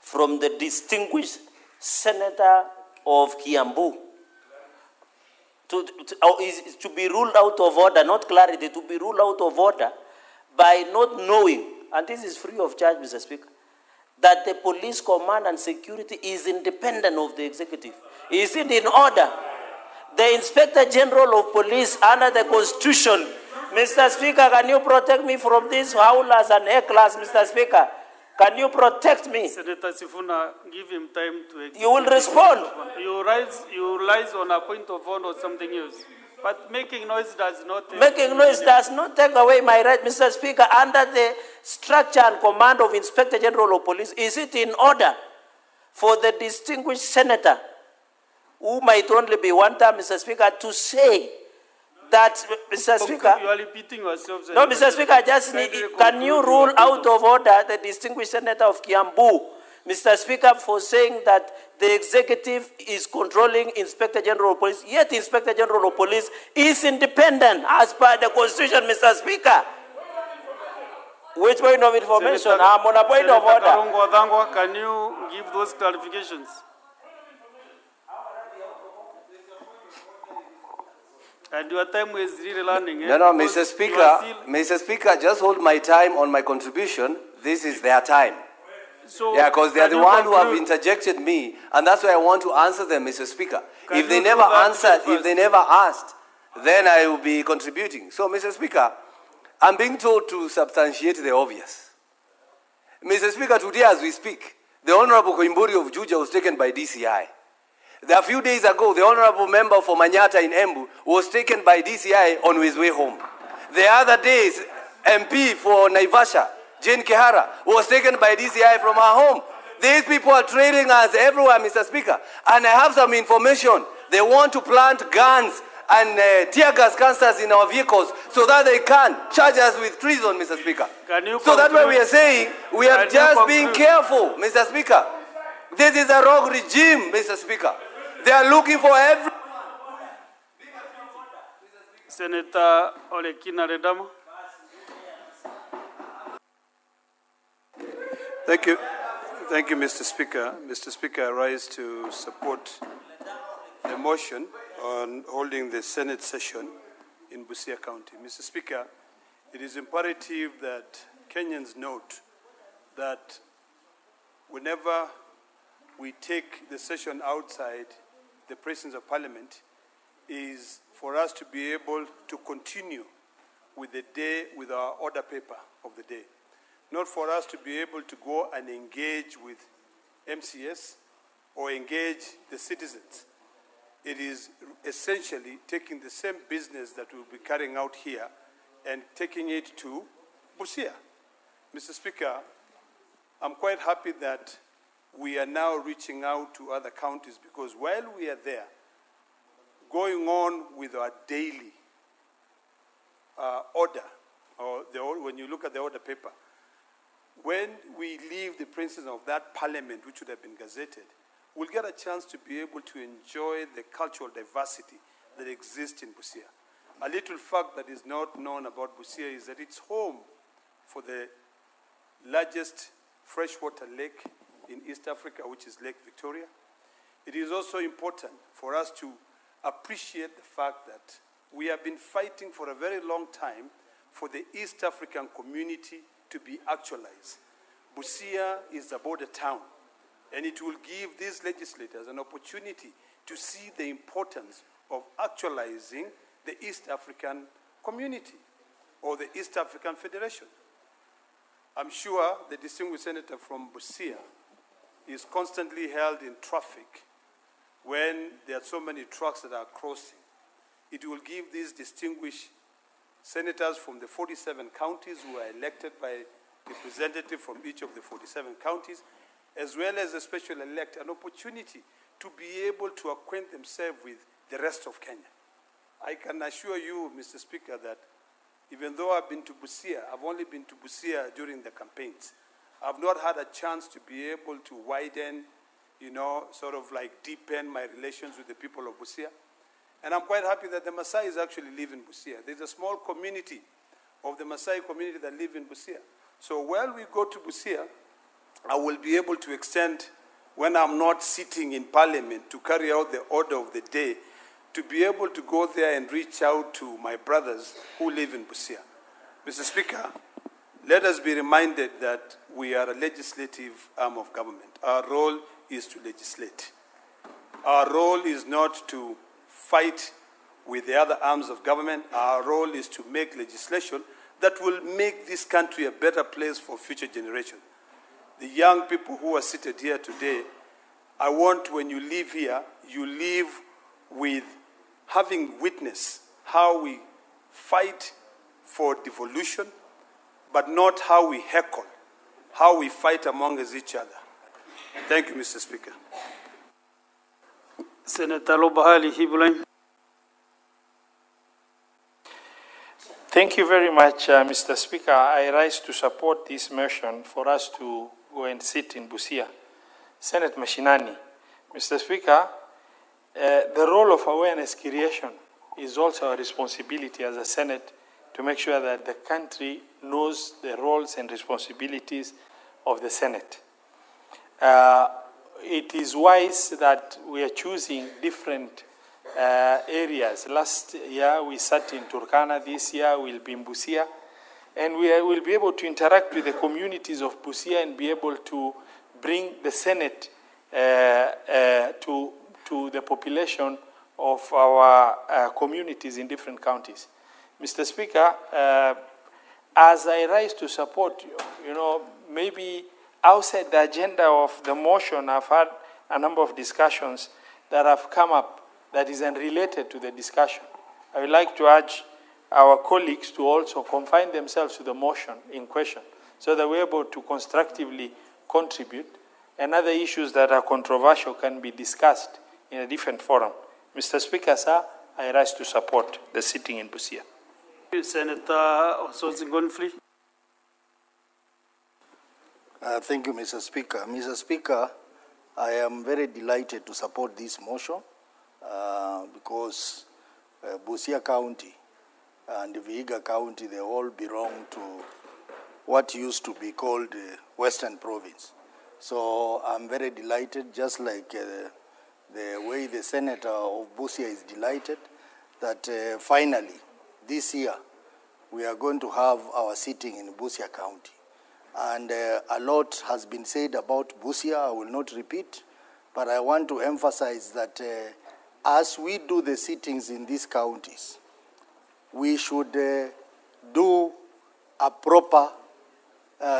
Speaker 5: from the distinguished Senator of Kiambu to be ruled out of order, not clarity, to be ruled out of order by not knowing, and this is free of charge, Mr. Speaker, that the police command and security is independent of the executive. Is it in order? The Inspector General of Police under the Constitution. Mr. Speaker, can you protect me from these howlers and hecklers, Mr. Speaker? Can you protect me?
Speaker 9: Senator Sifuna, give him time to explain.
Speaker 5: You will respond.
Speaker 9: You rise on a point of order or something else. But making noise does not...
Speaker 5: Making noise does not take away my right, Mr. Speaker. Under the structure and command of Inspector General of Police, is it in order for the distinguished senator, who might only be one term, Mr. Speaker, to say that, Mr. Speaker...
Speaker 9: You are repeating yourself.
Speaker 5: No, Mr. Speaker, I just need... Can you rule out of order the distinguished senator of Kiambu Mr. Speaker, for saying that the executive is controlling Inspector General of Police, yet Inspector General of Police is independent as per the Constitution, Mr. Speaker. Which point of information? I'm on a point of order.
Speaker 9: Karungo Odangwa, can you give those clarifications? And your time is really running.
Speaker 2: No, Mr. Speaker, Mr. Speaker, just hold my time on my contribution. This is their time.
Speaker 9: So
Speaker 2: yeah, because they are the one who have interjected me, and that's why I want to answer them, Mr. Speaker. If they never answered, if they never asked, then I will be contributing. So, Mr. Speaker, I'm being told to substantiate the obvious. Mr. Speaker, today as we speak, the Honorable Koimburi of Juja was taken by DCI. A few days ago, the Honorable member for Manyata in Embu was taken by DCI on his way home. The other days, MP for Naivasha, Jane Kehara, was taken by DCI from her home. These people are trailing us everywhere, Mr. Speaker. And I have some information. They want to plant guns and tear gas canisters in our vehicles so that they can charge us with treason, Mr. Speaker. So that's why we are saying we are just being careful, Mr. Speaker. This is a rogue regime, Mr. Speaker. They are looking for every...
Speaker 9: Senator Olekina Redama.
Speaker 6: Thank you. Thank you, Mr. Speaker. Mr. Speaker, I rise to support the motion on holding the Senate session in Busia County. Mr. Speaker, it is imperative that Kenyans note that whenever we take the session outside the presence of Parliament is for us to be able to continue with the day, with our order paper of the day. Not for us to be able to go and engage with MCS or engage the citizens. It is essentially taking the same business that we'll be carrying out here and taking it to Busia. Mr. Speaker, I'm quite happy that we are now reaching out to other counties because while we are there, going on with our daily order, when you look at the order paper, when we leave the principles of that parliament, which would have been gazetted, we'll get a chance to be able to enjoy the cultural diversity that exists in Busia. A little fact that is not known about Busia is that it's home for the largest freshwater lake in East Africa, which is Lake Victoria. It is also important for us to appreciate the fact that we have been fighting for a very long time for the East African community to be actualized. Busia is a border town, and it will give these legislators an opportunity to see the importance of actualizing the East African community or the East African Federation. I'm sure the distinguished senator from Busia is constantly held in traffic when there are so many trucks that are crossing. It will give these distinguished senators from the 47 counties who are elected by representatives from each of the 47 counties, as well as the special elect, an opportunity to be able to acquaint themselves with the rest of Kenya. I can assure you, Mr. Speaker, that even though I've been to Busia, I've only been to Busia during the campaigns. I've not had a chance to be able to widen, sort of like deepen my relations with the people of Busia. And I'm quite happy that the Maasais actually live in Busia. There's a small community of the Maasai community that live in Busia. So while we go to Busia, I will be able to extend, when I'm not sitting in Parliament to carry out the order of the day, to be able to go there and reach out to my brothers who live in Busia. Mr. Speaker, let us be reminded that we are a legislative arm of government. Our role is to legislate. Our role is not to fight with the other arms of government. Our role is to make legislation that will make this country a better place for future generations. The young people who are seated here today, I want when you leave here, you leave with having witnessed how we fight for devolution, but not how we heckle, how we fight among each other. Thank you, Mr. Speaker.
Speaker 9: Senator Lobahali Hibulin.
Speaker 22: Thank you very much, Mr. Speaker. I rise to support this motion for us to go and sit in Busia. Senate Mashinani. Mr. Speaker, the role of awareness creation is also a responsibility as a Senate to make sure that the country knows the roles and responsibilities of the Senate. It is wise that we are choosing different areas. Last year we sat in Turkana, this year we'll be in Busia, and we will be able to interact with the communities of Busia and be able to bring the Senate to the population of our communities in different counties. Mr. Speaker, as I rise to support you, maybe outside the agenda of the motion, I've had a number of discussions that have come up that is unrelated to the discussion. I would like to urge our colleagues to also confine themselves to the motion in question so that we're able to constructively contribute, and other issues that are controversial can be discussed in a different forum. Mr. Speaker, sir, I rise to support the sitting in Busia.
Speaker 9: Senator Osozingonfli.
Speaker 16: Thank you, Mr. Speaker. Mr. Speaker, I am very delighted to support this motion because Busia County and Vihiga County, they all belong to what used to be called the Western Province. So I'm very delighted, just like the way the Senator of Busia is delighted, that finally, this year, we are going to have our sitting in Busia County. And a lot has been said about Busia. I will not repeat, but I want to emphasize that as we do the sittings in these counties, we should do a proper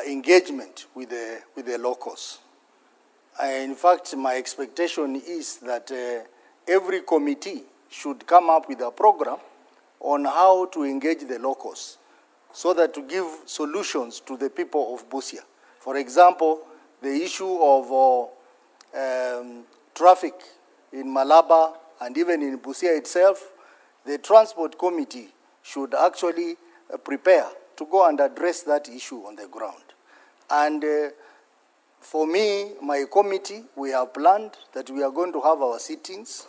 Speaker 16: engagement with the locals. In fact, my expectation is that every committee should come up with a program on how to engage the locals so that to give solutions to the people of Busia. For example, the issue of traffic in Malaba and even in Busia itself, the transport committee should actually prepare to go and address that issue on the ground. And for me, my committee, we have planned that we are going to have our sittings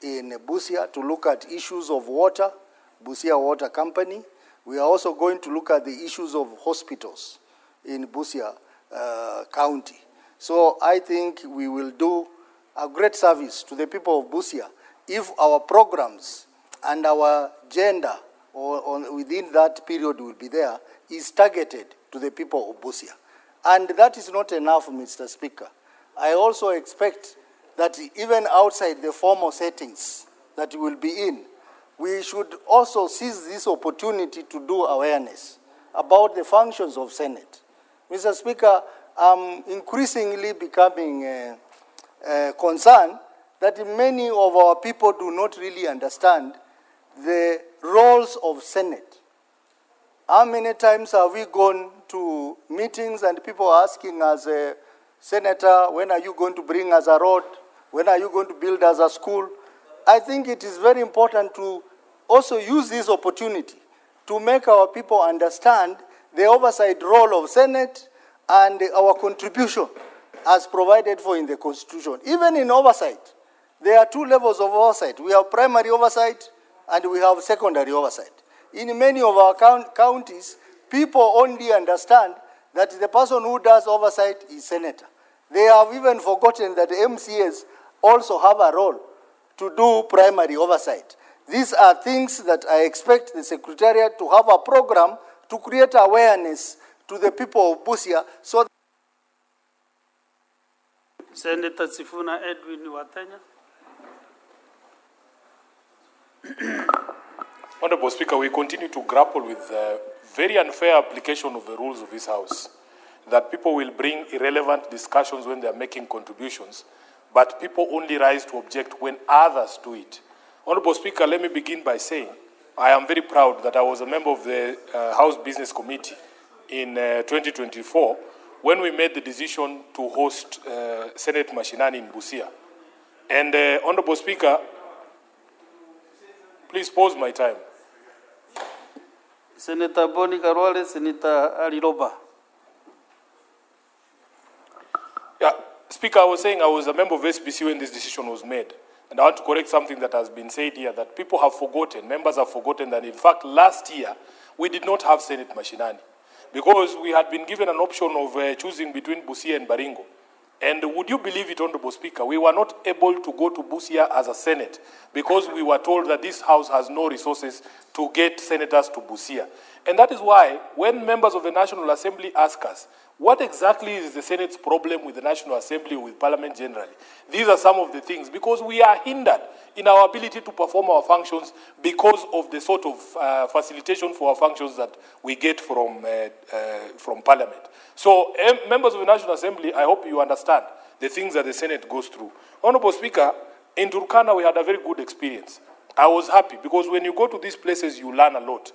Speaker 16: in Busia to look at issues of water, Busia Water Company. We are also going to look at the issues of hospitals in Busia County. So I think we will do a great service to the people of Busia if our programs and our agenda or within that period will be there is targeted to the people of Busia. And that is not enough, Mr. Speaker. I also expect that even outside the formal settings that we will be in, we should also seize this opportunity to do awareness about the functions of Senate. Mr. Speaker, I'm increasingly becoming concerned that many of our people do not really understand the roles of Senate. How many times have we gone to meetings and people asking us, Senator, when are you going to bring us a road? When are you going to build us a school? I think it is very important to also use this opportunity to make our people understand the oversight role of Senate and our contribution as provided for in the Constitution. Even in oversight, there are two levels of oversight. We have primary oversight and we have secondary oversight. In many of our counties, people only understand that the person who does oversight is senator. They have even forgotten that MCAs also have a role to do primary oversight. These are things that I expect the Secretariat to have a program to create awareness to the people of Busia so that
Speaker 9: Senator Sifuna Edwin Watenya.
Speaker 11: Honorable Speaker, we continue to grapple with the very unfair application of the rules of this House, that people will bring irrelevant discussions when they are making contributions, but people only rise to object when others do it. Honorable Speaker, let me begin by saying I am very proud that I was a member of the House Business Committee in 2024 when we made the decision to host Senate Mashinani in Busia. And Honorable Speaker, please pause my time.
Speaker 9: Senator Boni Karwale, Senator Aliroba.
Speaker 22: Speaker, I was saying I was a member of SBC when this decision was made. And I want to correct something that has been said here, that people have forgotten, members have forgotten that in fact last year we did not have Senate Mashinani because we had been given an option of choosing between Busia and Baringo. And would you believe it, Honorable Speaker, we were not able to go to Busia as a Senate because we were told that this House has no resources to get senators to Busia. And that is why when members of the National Assembly ask us, what exactly is the Senate's problem with the National Assembly, with Parliament generally? These are some of the things, because we are hindered in our ability to perform our functions because of the sort of facilitation for our functions that we get from Parliament. So, members of the National Assembly, I hope you understand the things that the Senate goes through. Honorable Speaker, in Turkana we had a very good experience. I was happy because when you go to these places, you learn a lot.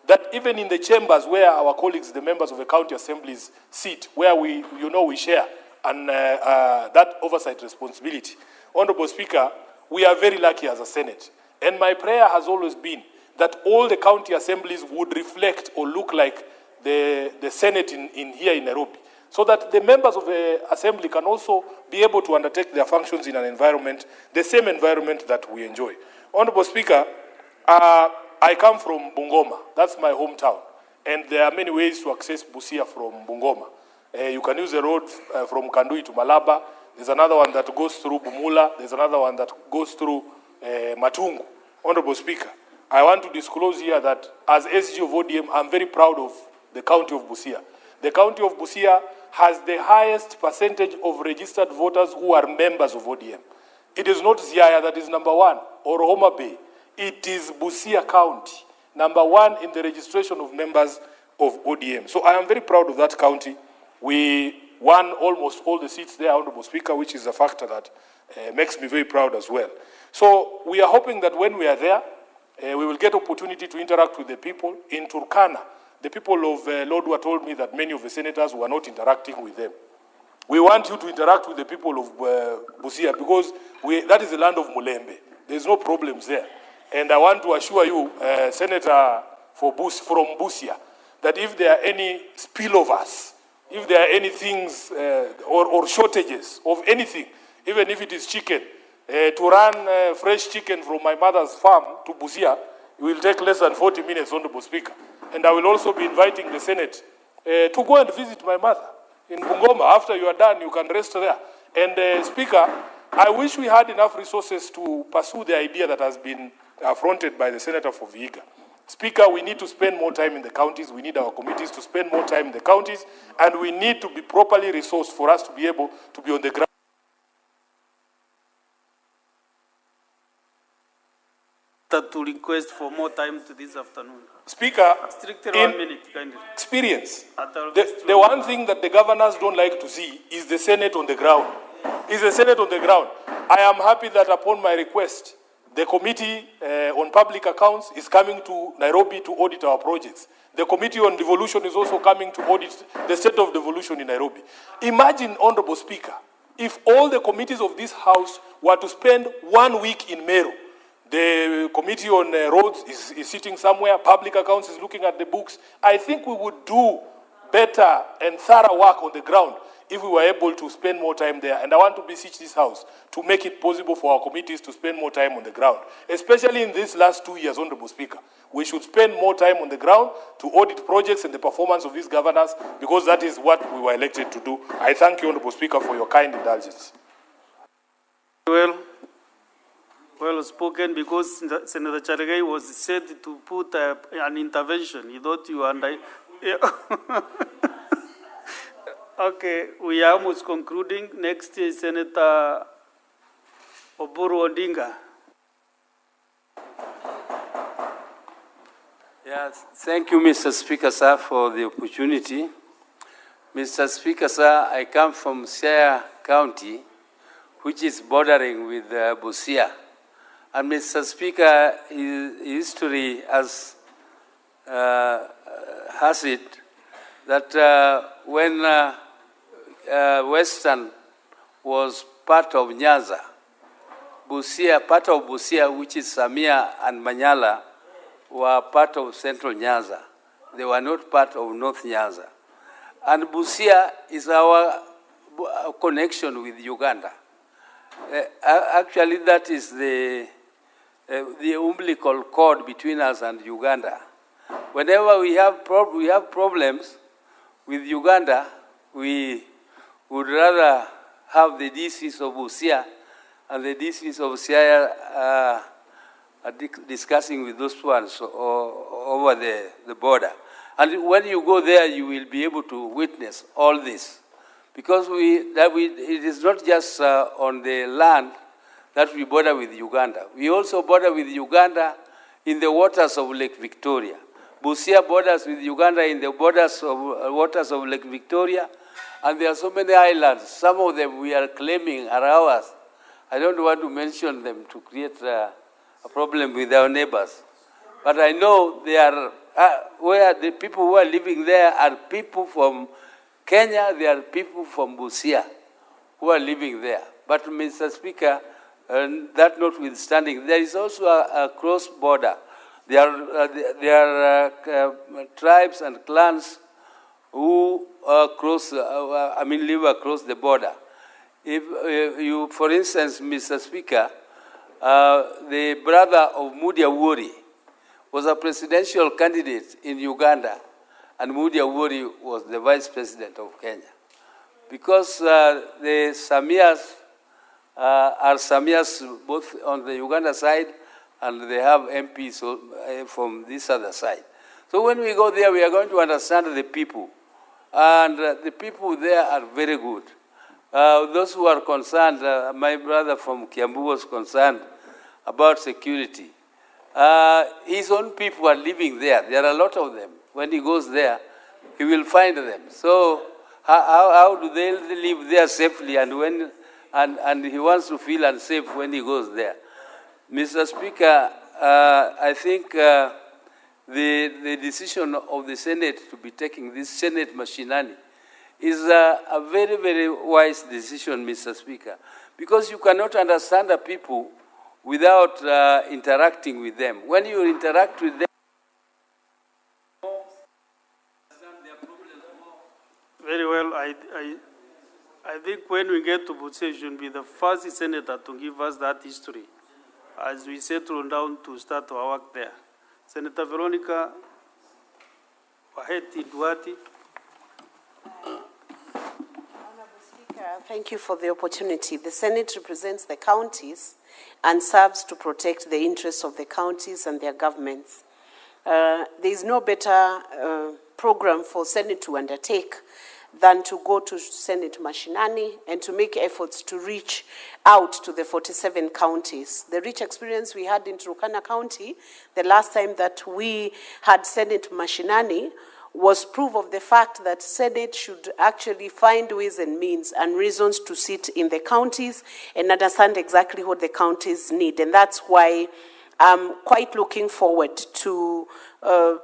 Speaker 22: That even in the chambers where our colleagues, the members of the county assemblies, sit, where we share and that oversight responsibility. Honorable Speaker, we are very lucky as a Senate. And my prayer has always been that all the county assemblies would reflect or look like the Senate here in Nairobi, so that the members of the assembly can also be able to undertake their functions in an environment, the same environment that we enjoy. Honorable Speaker, I come from Bungoma. That's my hometown. And there are many ways to access Busia from Bungoma. You can use the road from Kandui to Malaba. There's another one that goes through Bumula. There's another one that goes through Matungu. Honorable Speaker, I want to disclose here that as SG of ODM, I'm very proud of the county of Busia. The county of Busia has the highest percentage of registered voters who are members of ODM. It is not Ziaya that is number one, or Homa Bay. It is Busia County, number one in the registration of members of ODM. So I am very proud of that county. We won almost all the seats there, Honorable Speaker, which is a factor that makes me very proud as well. So we are hoping that when we are there, we will get opportunity to interact with the people. In Turkana, the people of Lodwar told me that many of the senators were not interacting with them. We want you to interact with the people of Busia because that is the land of Mulembe. There's no problems there. And I want to assure you, Senator from Busia, that if there are any spillovers, if there are any things or shortages of anything, even if it is chicken, to run fresh chicken from my mother's farm to Busia, it will take less than 40 minutes, Honorable Speaker. And I will also be inviting the Senate to go and visit my mother in Bungoma. After you are done, you can rest there. And Speaker, I wish we had enough resources to pursue the idea that has been affronted by the Senator for Vihiga. Speaker, we need to spend more time in the counties. We need our committees to spend more time in the counties. And we need to be properly resourced for us to be able to be on the ground.
Speaker 9: To request for more time to this afternoon.
Speaker 22: Speaker,
Speaker 9: strictly 1 minute, kindly.
Speaker 22: Experience. The one thing that the governors don't like to see is the Senate on the ground. Is the Senate on the ground. I am happy that upon my request, the Committee on Public Accounts is coming to Nairobi to audit our projects. The Committee on Devolution is also coming to audit the state of devolution in Nairobi. Imagine, Honorable Speaker, if all the committees of this House were to spend 1 week in Meru. The Committee on Roads is sitting somewhere. Public Accounts is looking at the books. I think we would do better and thorough work on the ground if we were able to spend more time there. And I want to beseech this House to make it possible for our committees to spend more time on the ground, especially in these last 2 years, Honorable Speaker. We should spend more time on the ground to audit projects and the performance of these governors, because that is what we were elected to do. I thank you, Honorable Speaker, for your kind indulgence.
Speaker 9: Well spoken, because Senator Charagai was said to put an intervention. He thought you and I. Okay, we are almost concluding. Next is Senator Oburu Odinga.
Speaker 1: Yes, thank you, Mr. Speaker, sir, for the opportunity. Mr. Speaker, sir, I come from Siaya County, which is bordering with Busia. And Mr. Speaker, history has it that when Western was part of Nyanza, part of Busia, which is Samia and Manyala, were part of Central Nyanza. They were not part of North Nyanza. And Busia is our connection with Uganda. Actually, that is the umbilical cord between us and Uganda. Whenever we have problems with Uganda, we would rather have the DCs of Busia and the DCs of Siaya discussing with those ones over the border. And when you go there, you will be able to witness all this. Because it is not just on the land that we border with Uganda. We also border with Uganda in the waters of Lake Victoria. Busia borders with Uganda in the waters of Lake Victoria. And there are so many islands. Some of them we are claiming are ours. I don't want to mention them to create a problem with our neighbors. But I know they are, where the people who are living there are people from Kenya, there are people from Busia who are living there. But, Mr. Speaker, that notwithstanding, there is also a cross-border. There are tribes and clans who live across the border. If you, for instance, Mr. Speaker, the brother of Mudia Wuri was a presidential candidate in Uganda, and Mudia Wuri was the vice president of Kenya. Because the Samias are Samias both on the Uganda side, and they have MPs from this other side. So when we go there, we are going to understand the people. And the people there are very good. Those who are concerned, my brother from Kiambu was concerned about security. His own people are living there. There are a lot of them. When he goes there, he will find them. So how do they live there safely? And he wants to feel unsafe when he goes there. Mr. Speaker, I think the decision of the Senate to be taking this Senate machinani is a very, very wise decision, Mr. Speaker, because you cannot understand the people without interacting with them. When you interact with them,
Speaker 9: very well. I think when we get to Busia, you should be the first senator to give us that history as we settle down to start our work there. Senator Veronica Waheti Duati.
Speaker 7: Thank you for the opportunity. The Senate represents the counties and serves to protect the interests of the counties and their governments. There is no better program for Senate to undertake than to go to Senate Mashinani and to make efforts to reach out to the 47 counties. The rich experience we had in Turkana County, the last time that we had Senate Mashinani, was proof of the fact that Senate should actually find ways and means and reasons to sit in the counties and understand exactly what the counties need. And that's why I'm quite looking forward to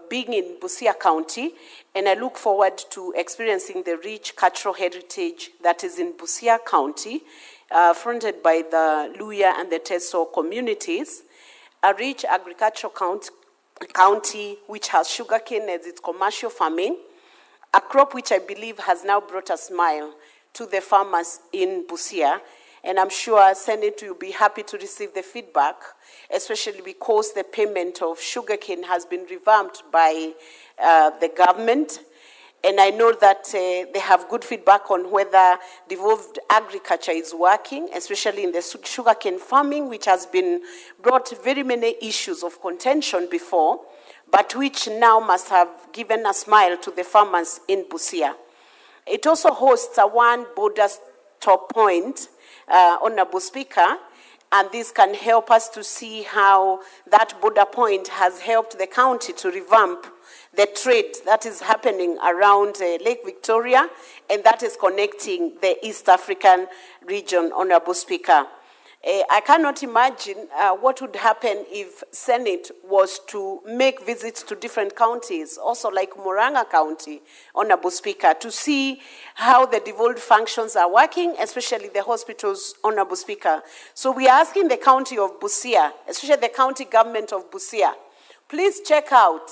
Speaker 7: being in Busia County, and I look forward to experiencing the rich cultural heritage that is in Busia County, fronted by the Luya and the Teso communities, a rich agricultural county which has sugarcane as its commercial farming, a crop which I believe has now brought a smile to the farmers in Busia. And I'm sure Senate will be happy to receive the feedback, especially because the payment of sugarcane has been revamped by the government. And I know that they have good feedback on whether devolved agriculture is working, especially in the sugarcane farming, which has been brought very many issues of contention before, but which now must have given a smile to the farmers in Busia. It also hosts a one border stop point, Honorable Speaker, and this can help us to see how that border point has helped the county to revamp the trade that is happening around Lake Victoria, and that is connecting the East African region, Honorable Speaker. I cannot imagine what would happen if Senate was to make visits to different counties, also like Murang'a County, Honorable Speaker, to see how the devolved functions are working, especially the hospitals, Honorable Speaker. So we are asking the county of Busia, especially the county government of Busia, please check out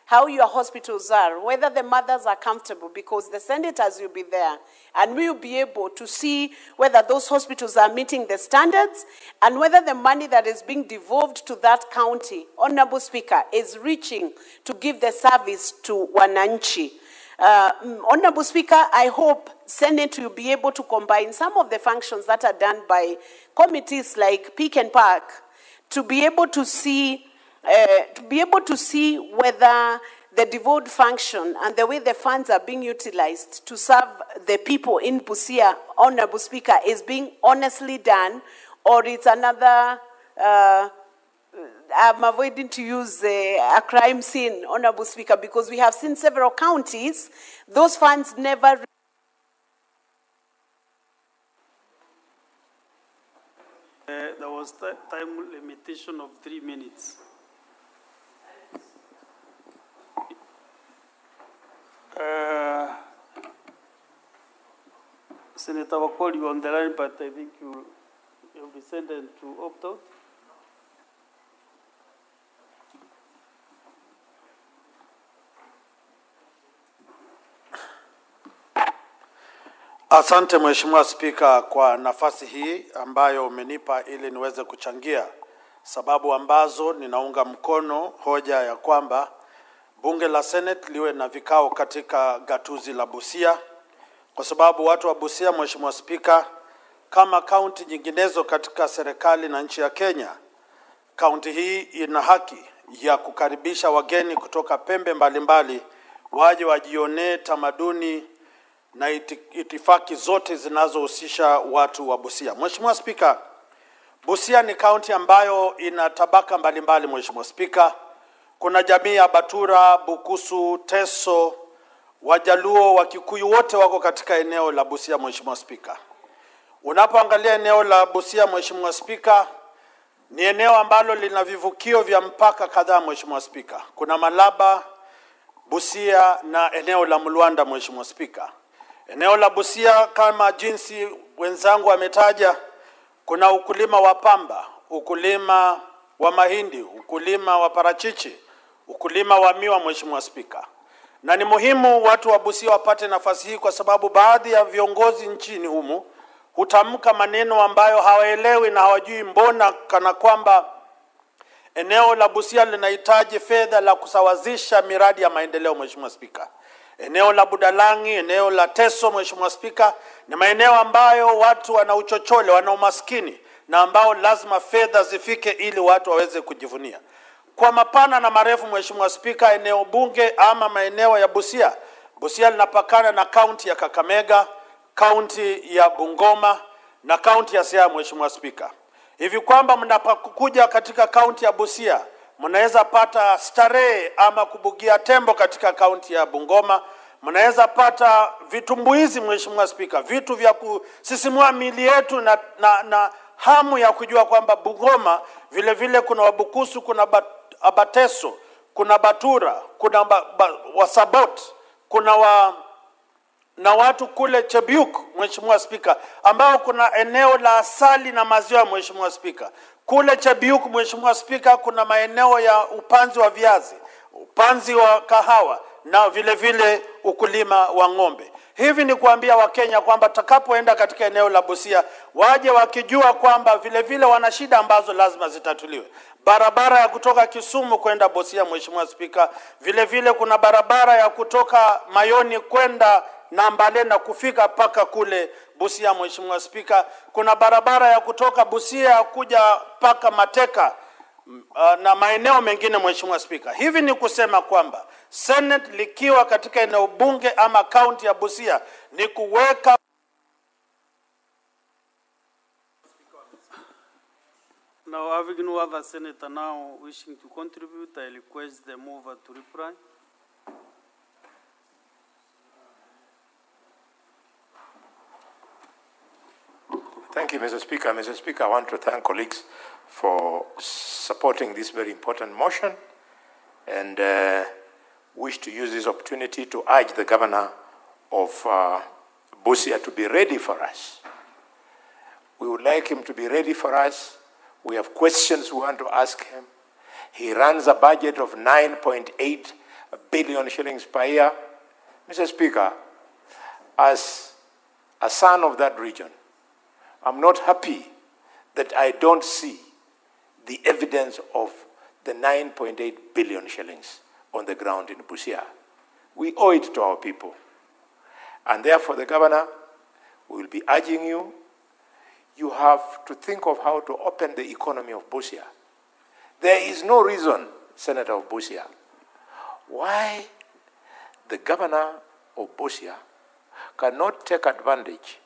Speaker 7: how your hospitals are, whether the mothers are comfortable, because the senators will be there, and we will be able to see whether those hospitals are meeting the standards and whether the money that is being devolved to that county, Honorable Speaker, is reaching to give the service to wananchi. Honorable Speaker, I hope Senate will be able to combine some of the functions that are done by committees like Pick and Park to be able to see whether the devolved function and the way the funds are being utilized to serve the people in Busia, Honorable Speaker, is being honestly done, or it's another, I'm avoiding to use a crime scene, Honorable Speaker, because we have seen several counties, those funds never.
Speaker 9: There was time limitation of 3 minutes. Senator Wakoli, you on the line, but I think you'll be sentenced to opt out.
Speaker 12: Asante Mheshimiwa Spika kwa nafasi hii ambayo umenipa ili niweze kuchangia sababu ambazo ninaunga mkono hoja ya kwamba bunge la Senate liwe na vikao katika gatuzi la Busia, kwa sababu watu wa Busia, Mheshimiwa Spika, kama kaunti nyinginezo katika serikali na nchi ya Kenya, kaunti hii ina haki ya kukaribisha wageni kutoka pembe mbalimbali waje wajionee tamaduni na itifaki zote zinazohusisha watu wa Busia. Mheshimiwa Spika, Busia ni kaunti ambayo ina tabaka mbalimbali. Mheshimiwa Spika, kuna jamii ya Batura, Bukusu, Teso, Wajaluo, Wakikuyu, wote wako katika eneo la Busia. Mheshimiwa Spika, unapoangalia eneo la Busia, Mheshimiwa Spika, ni eneo ambalo lina vivukio vya mpaka kadhaa. Mheshimiwa Spika, kuna Malaba, Busia na eneo la Mluanda. Mheshimiwa Spika, eneo la Busia kama jinsi wenzangu wametaja, kuna ukulima wa pamba, ukulima wa mahindi, ukulima wa parachichi, ukulima wa miwa. Mheshimiwa Spika, na ni muhimu watu wa Busia wapate nafasi hii, kwa sababu baadhi ya viongozi nchini humu hutamka maneno ambayo hawaelewi na hawajui mbona, kana kwamba eneo la Busia linahitaji fedha la kusawazisha miradi ya maendeleo. Mheshimiwa Spika, eneo la Budalangi, eneo la Teso, Mheshimiwa Spika, ni maeneo ambayo watu wana uchochole, wana umaskini, na ambao lazima fedha zifike ili watu waweze kujivunia. Kwa mapana na marefu, Mheshimiwa Spika, eneo bunge ama maeneo ya Busia, Busia linapakana na kaunti ya Kakamega, kaunti ya Bungoma na kaunti ya Siaya. Mheshimiwa Spika, hivi kwamba mnapokuja katika kaunti ya Busia, mnaweza pata starehe ama kubugia tembo katika kaunti ya Bungoma, mnaweza pata vitumbuizi. Mheshimiwa Spika, vitu vya kusisimua miili yetu na hamu ya kujua kwamba Bungoma vile vile kuna Wabukusu, kuna Abateso, kuna Batura, kuna Wasabot, kuna na watu kule Chebiuk. Mheshimiwa Spika, ambao kuna eneo la asali na maziwa. Mheshimiwa Spika, kule Chebiuk, Mheshimiwa Spika, kuna maeneo ya upanzi wa viazi, upanzi wa kahawa na vile vile ukulima wa ng'ombe. Hivi ni kuambia Wakenya kwamba takapoenda katika eneo la Busia waje wakijua kwamba vile vile wana shida ambazo lazima zitatuliwe. Barabara ya kutoka Kisumu kwenda Busia. Mheshimiwa Spika, vile vile kuna barabara ya kutoka Mayoni kwenda Nambale na kufika paka kule Busia. Mheshimiwa Spika, kuna barabara ya kutoka Busia kuja paka Mateka na maeneo mengine. Mheshimiwa Spika, hivi ni kusema kwamba Senate likiwa katika eneo bunge ama kaunti ya Busia ni kuweka.
Speaker 9: Now, having no other senator now wishing to contribute, I request the mover to reply.
Speaker 4: Thank you, Mr. Speaker. Mr. Speaker, I want to thank colleagues for supporting this very important motion, and wish to use this opportunity to urge the governor of Busia to be ready for us. We would like him to be ready for us. We have questions we want to ask him. He runs a budget of 9.8 billion shillings per year. Mr. Speaker, as a son of that region, I'm not happy that I don't see the evidence of the 9.8 billion shillings on the ground in Busia. We owe it to our people. And therefore, the governor will be urging you, you have to think of how to open the economy of Busia. There is no reason, Senator of Busia, why the governor of Busia cannot take advantage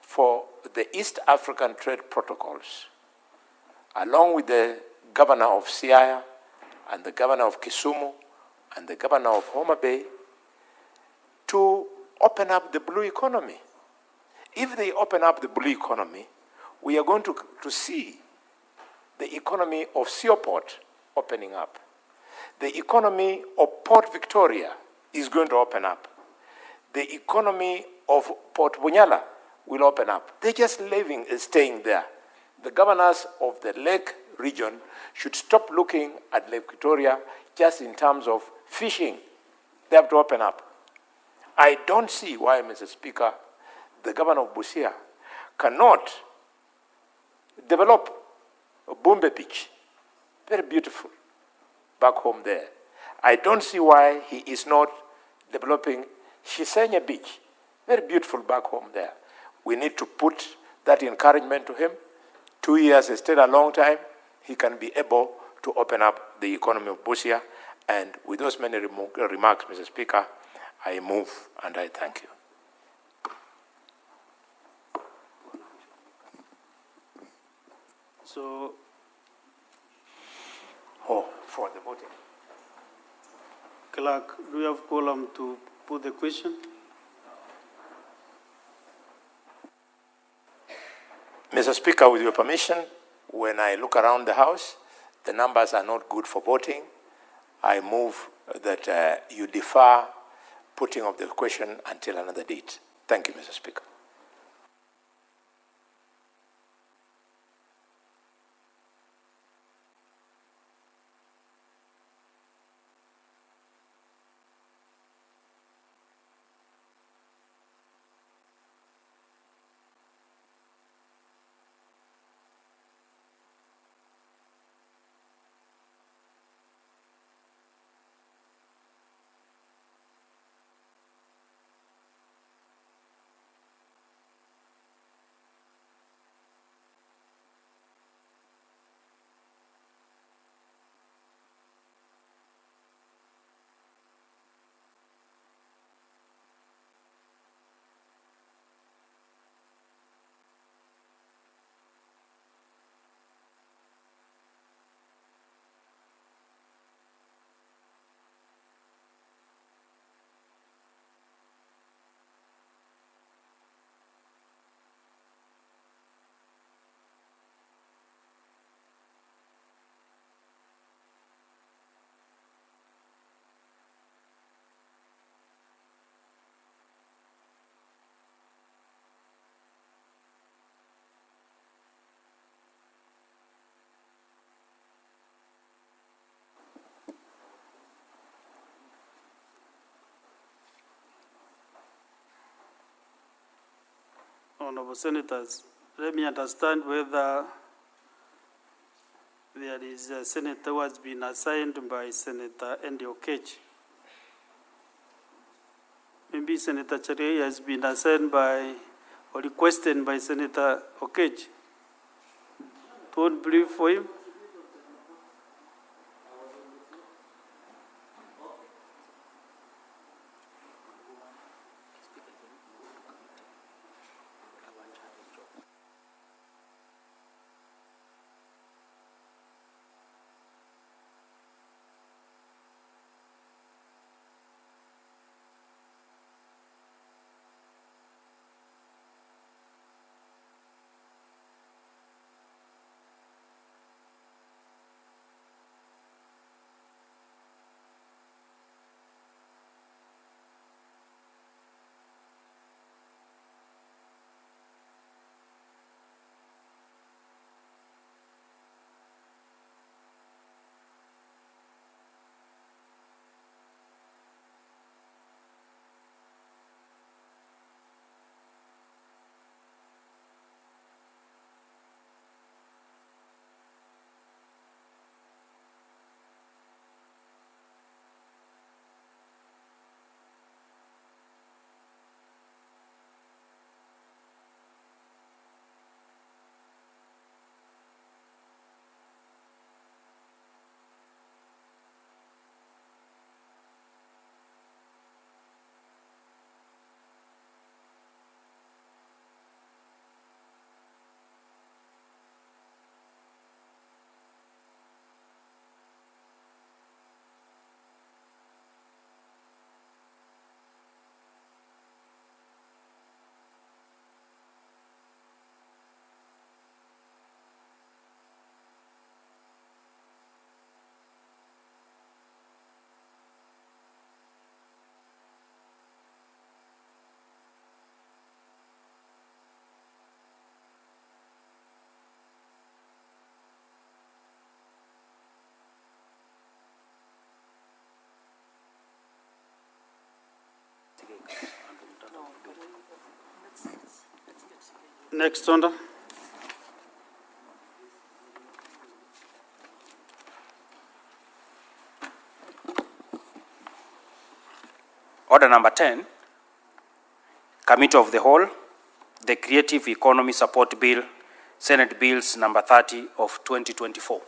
Speaker 4: for the East African trade protocols, along with the governor of Siaya and the governor of Kisumu and the governor of Homa Bay, to open up the blue economy. If they open up the blue economy, we are going to see the economy of Seaport opening up. The economy of Port Victoria is going to open up. The economy of Port Bunyala will open up. They're just staying there. The governors of the Lake region should stop looking at Lake Victoria just in terms of fishing. They have to open up. I don't see why, Mr. Speaker, the governor of Busia cannot develop Bumbe Beach, very beautiful, back home there. I don't see why he is not developing Shisenya Beach, very beautiful back home there. We need to put that encouragement to him. 2 years is still a long time. He can be able to open up the economy of Busia. And with those many remarks, Mr. Speaker, I move and I thank you.
Speaker 9: So,
Speaker 4: for the voting.
Speaker 9: Clerk, do you have quorum to put the question?
Speaker 4: Mr. Speaker, with your permission, when I look around the House, the numbers are not good for voting. I move that you defer putting of the question until another date. Thank you, Mr. Speaker.
Speaker 9: Honorable Senators, let me understand whether there is a senator who has been assigned by Senator Andy Okech. Maybe Senator Cherei has been assigned by or requested by Senator Okech. Don't brief for him. Next order.
Speaker 8: Order number 10, Committee of the Whole, the Creative Economy Support Bill, Senate Bills number 30 of 2024.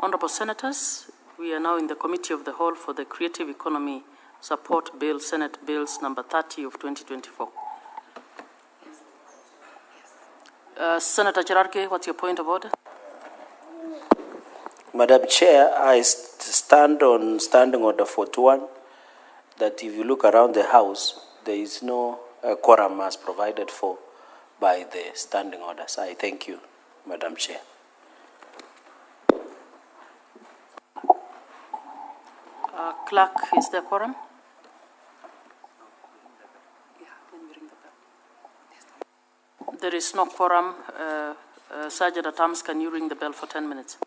Speaker 14: Honorable Senators, we are now in the Committee of the Whole for the Creative Economy Support Bill, Senate Bills number 30 of 2024. Senator Cherarke, what's your point of order?
Speaker 5: Madam Chair, I stand on Standing Order 41 that if you look around the House, there is no quorum as provided for by the standing orders. I thank you, Madam Chair.
Speaker 14: Clerk, is there quorum? There is no quorum. Sergeant at Arms, can you ring the bell for 10 minutes?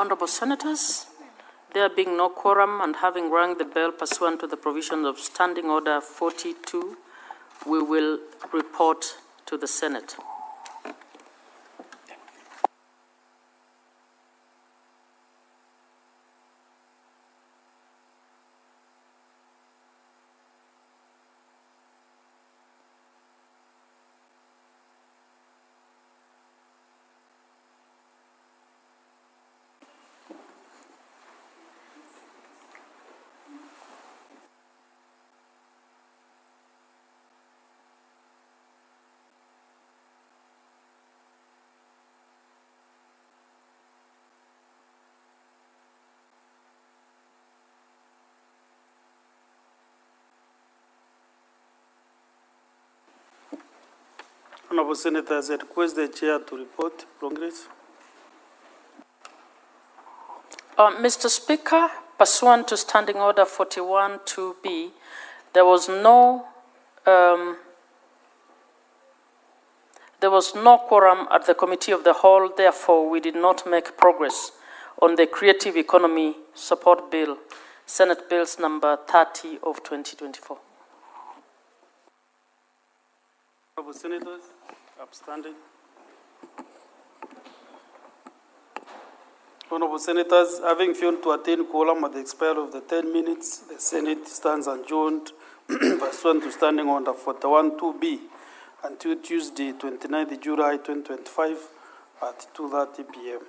Speaker 14: Honorable Senators, there being no quorum and having rung the bell pursuant to the provisions of Standing Order 42, we will report to the Senate.
Speaker 9: Honorable Senators, I request the Chair to report progress.
Speaker 14: Mr. Speaker, pursuant to Standing Order 41-2B, there was no quorum at the Committee of the Whole. Therefore, we did not make progress on the Creative Economy Support Bill, Senate Bills number 30 of 2024.
Speaker 9: Honorable Senators, upstanding. Honorable Senators, having failed to attain quorum at the expiry of the 10 minutes, the Senate stands adjourned pursuant to Standing Order 41-2B until Tuesday, 29th July 2025 at 2:30 p.m.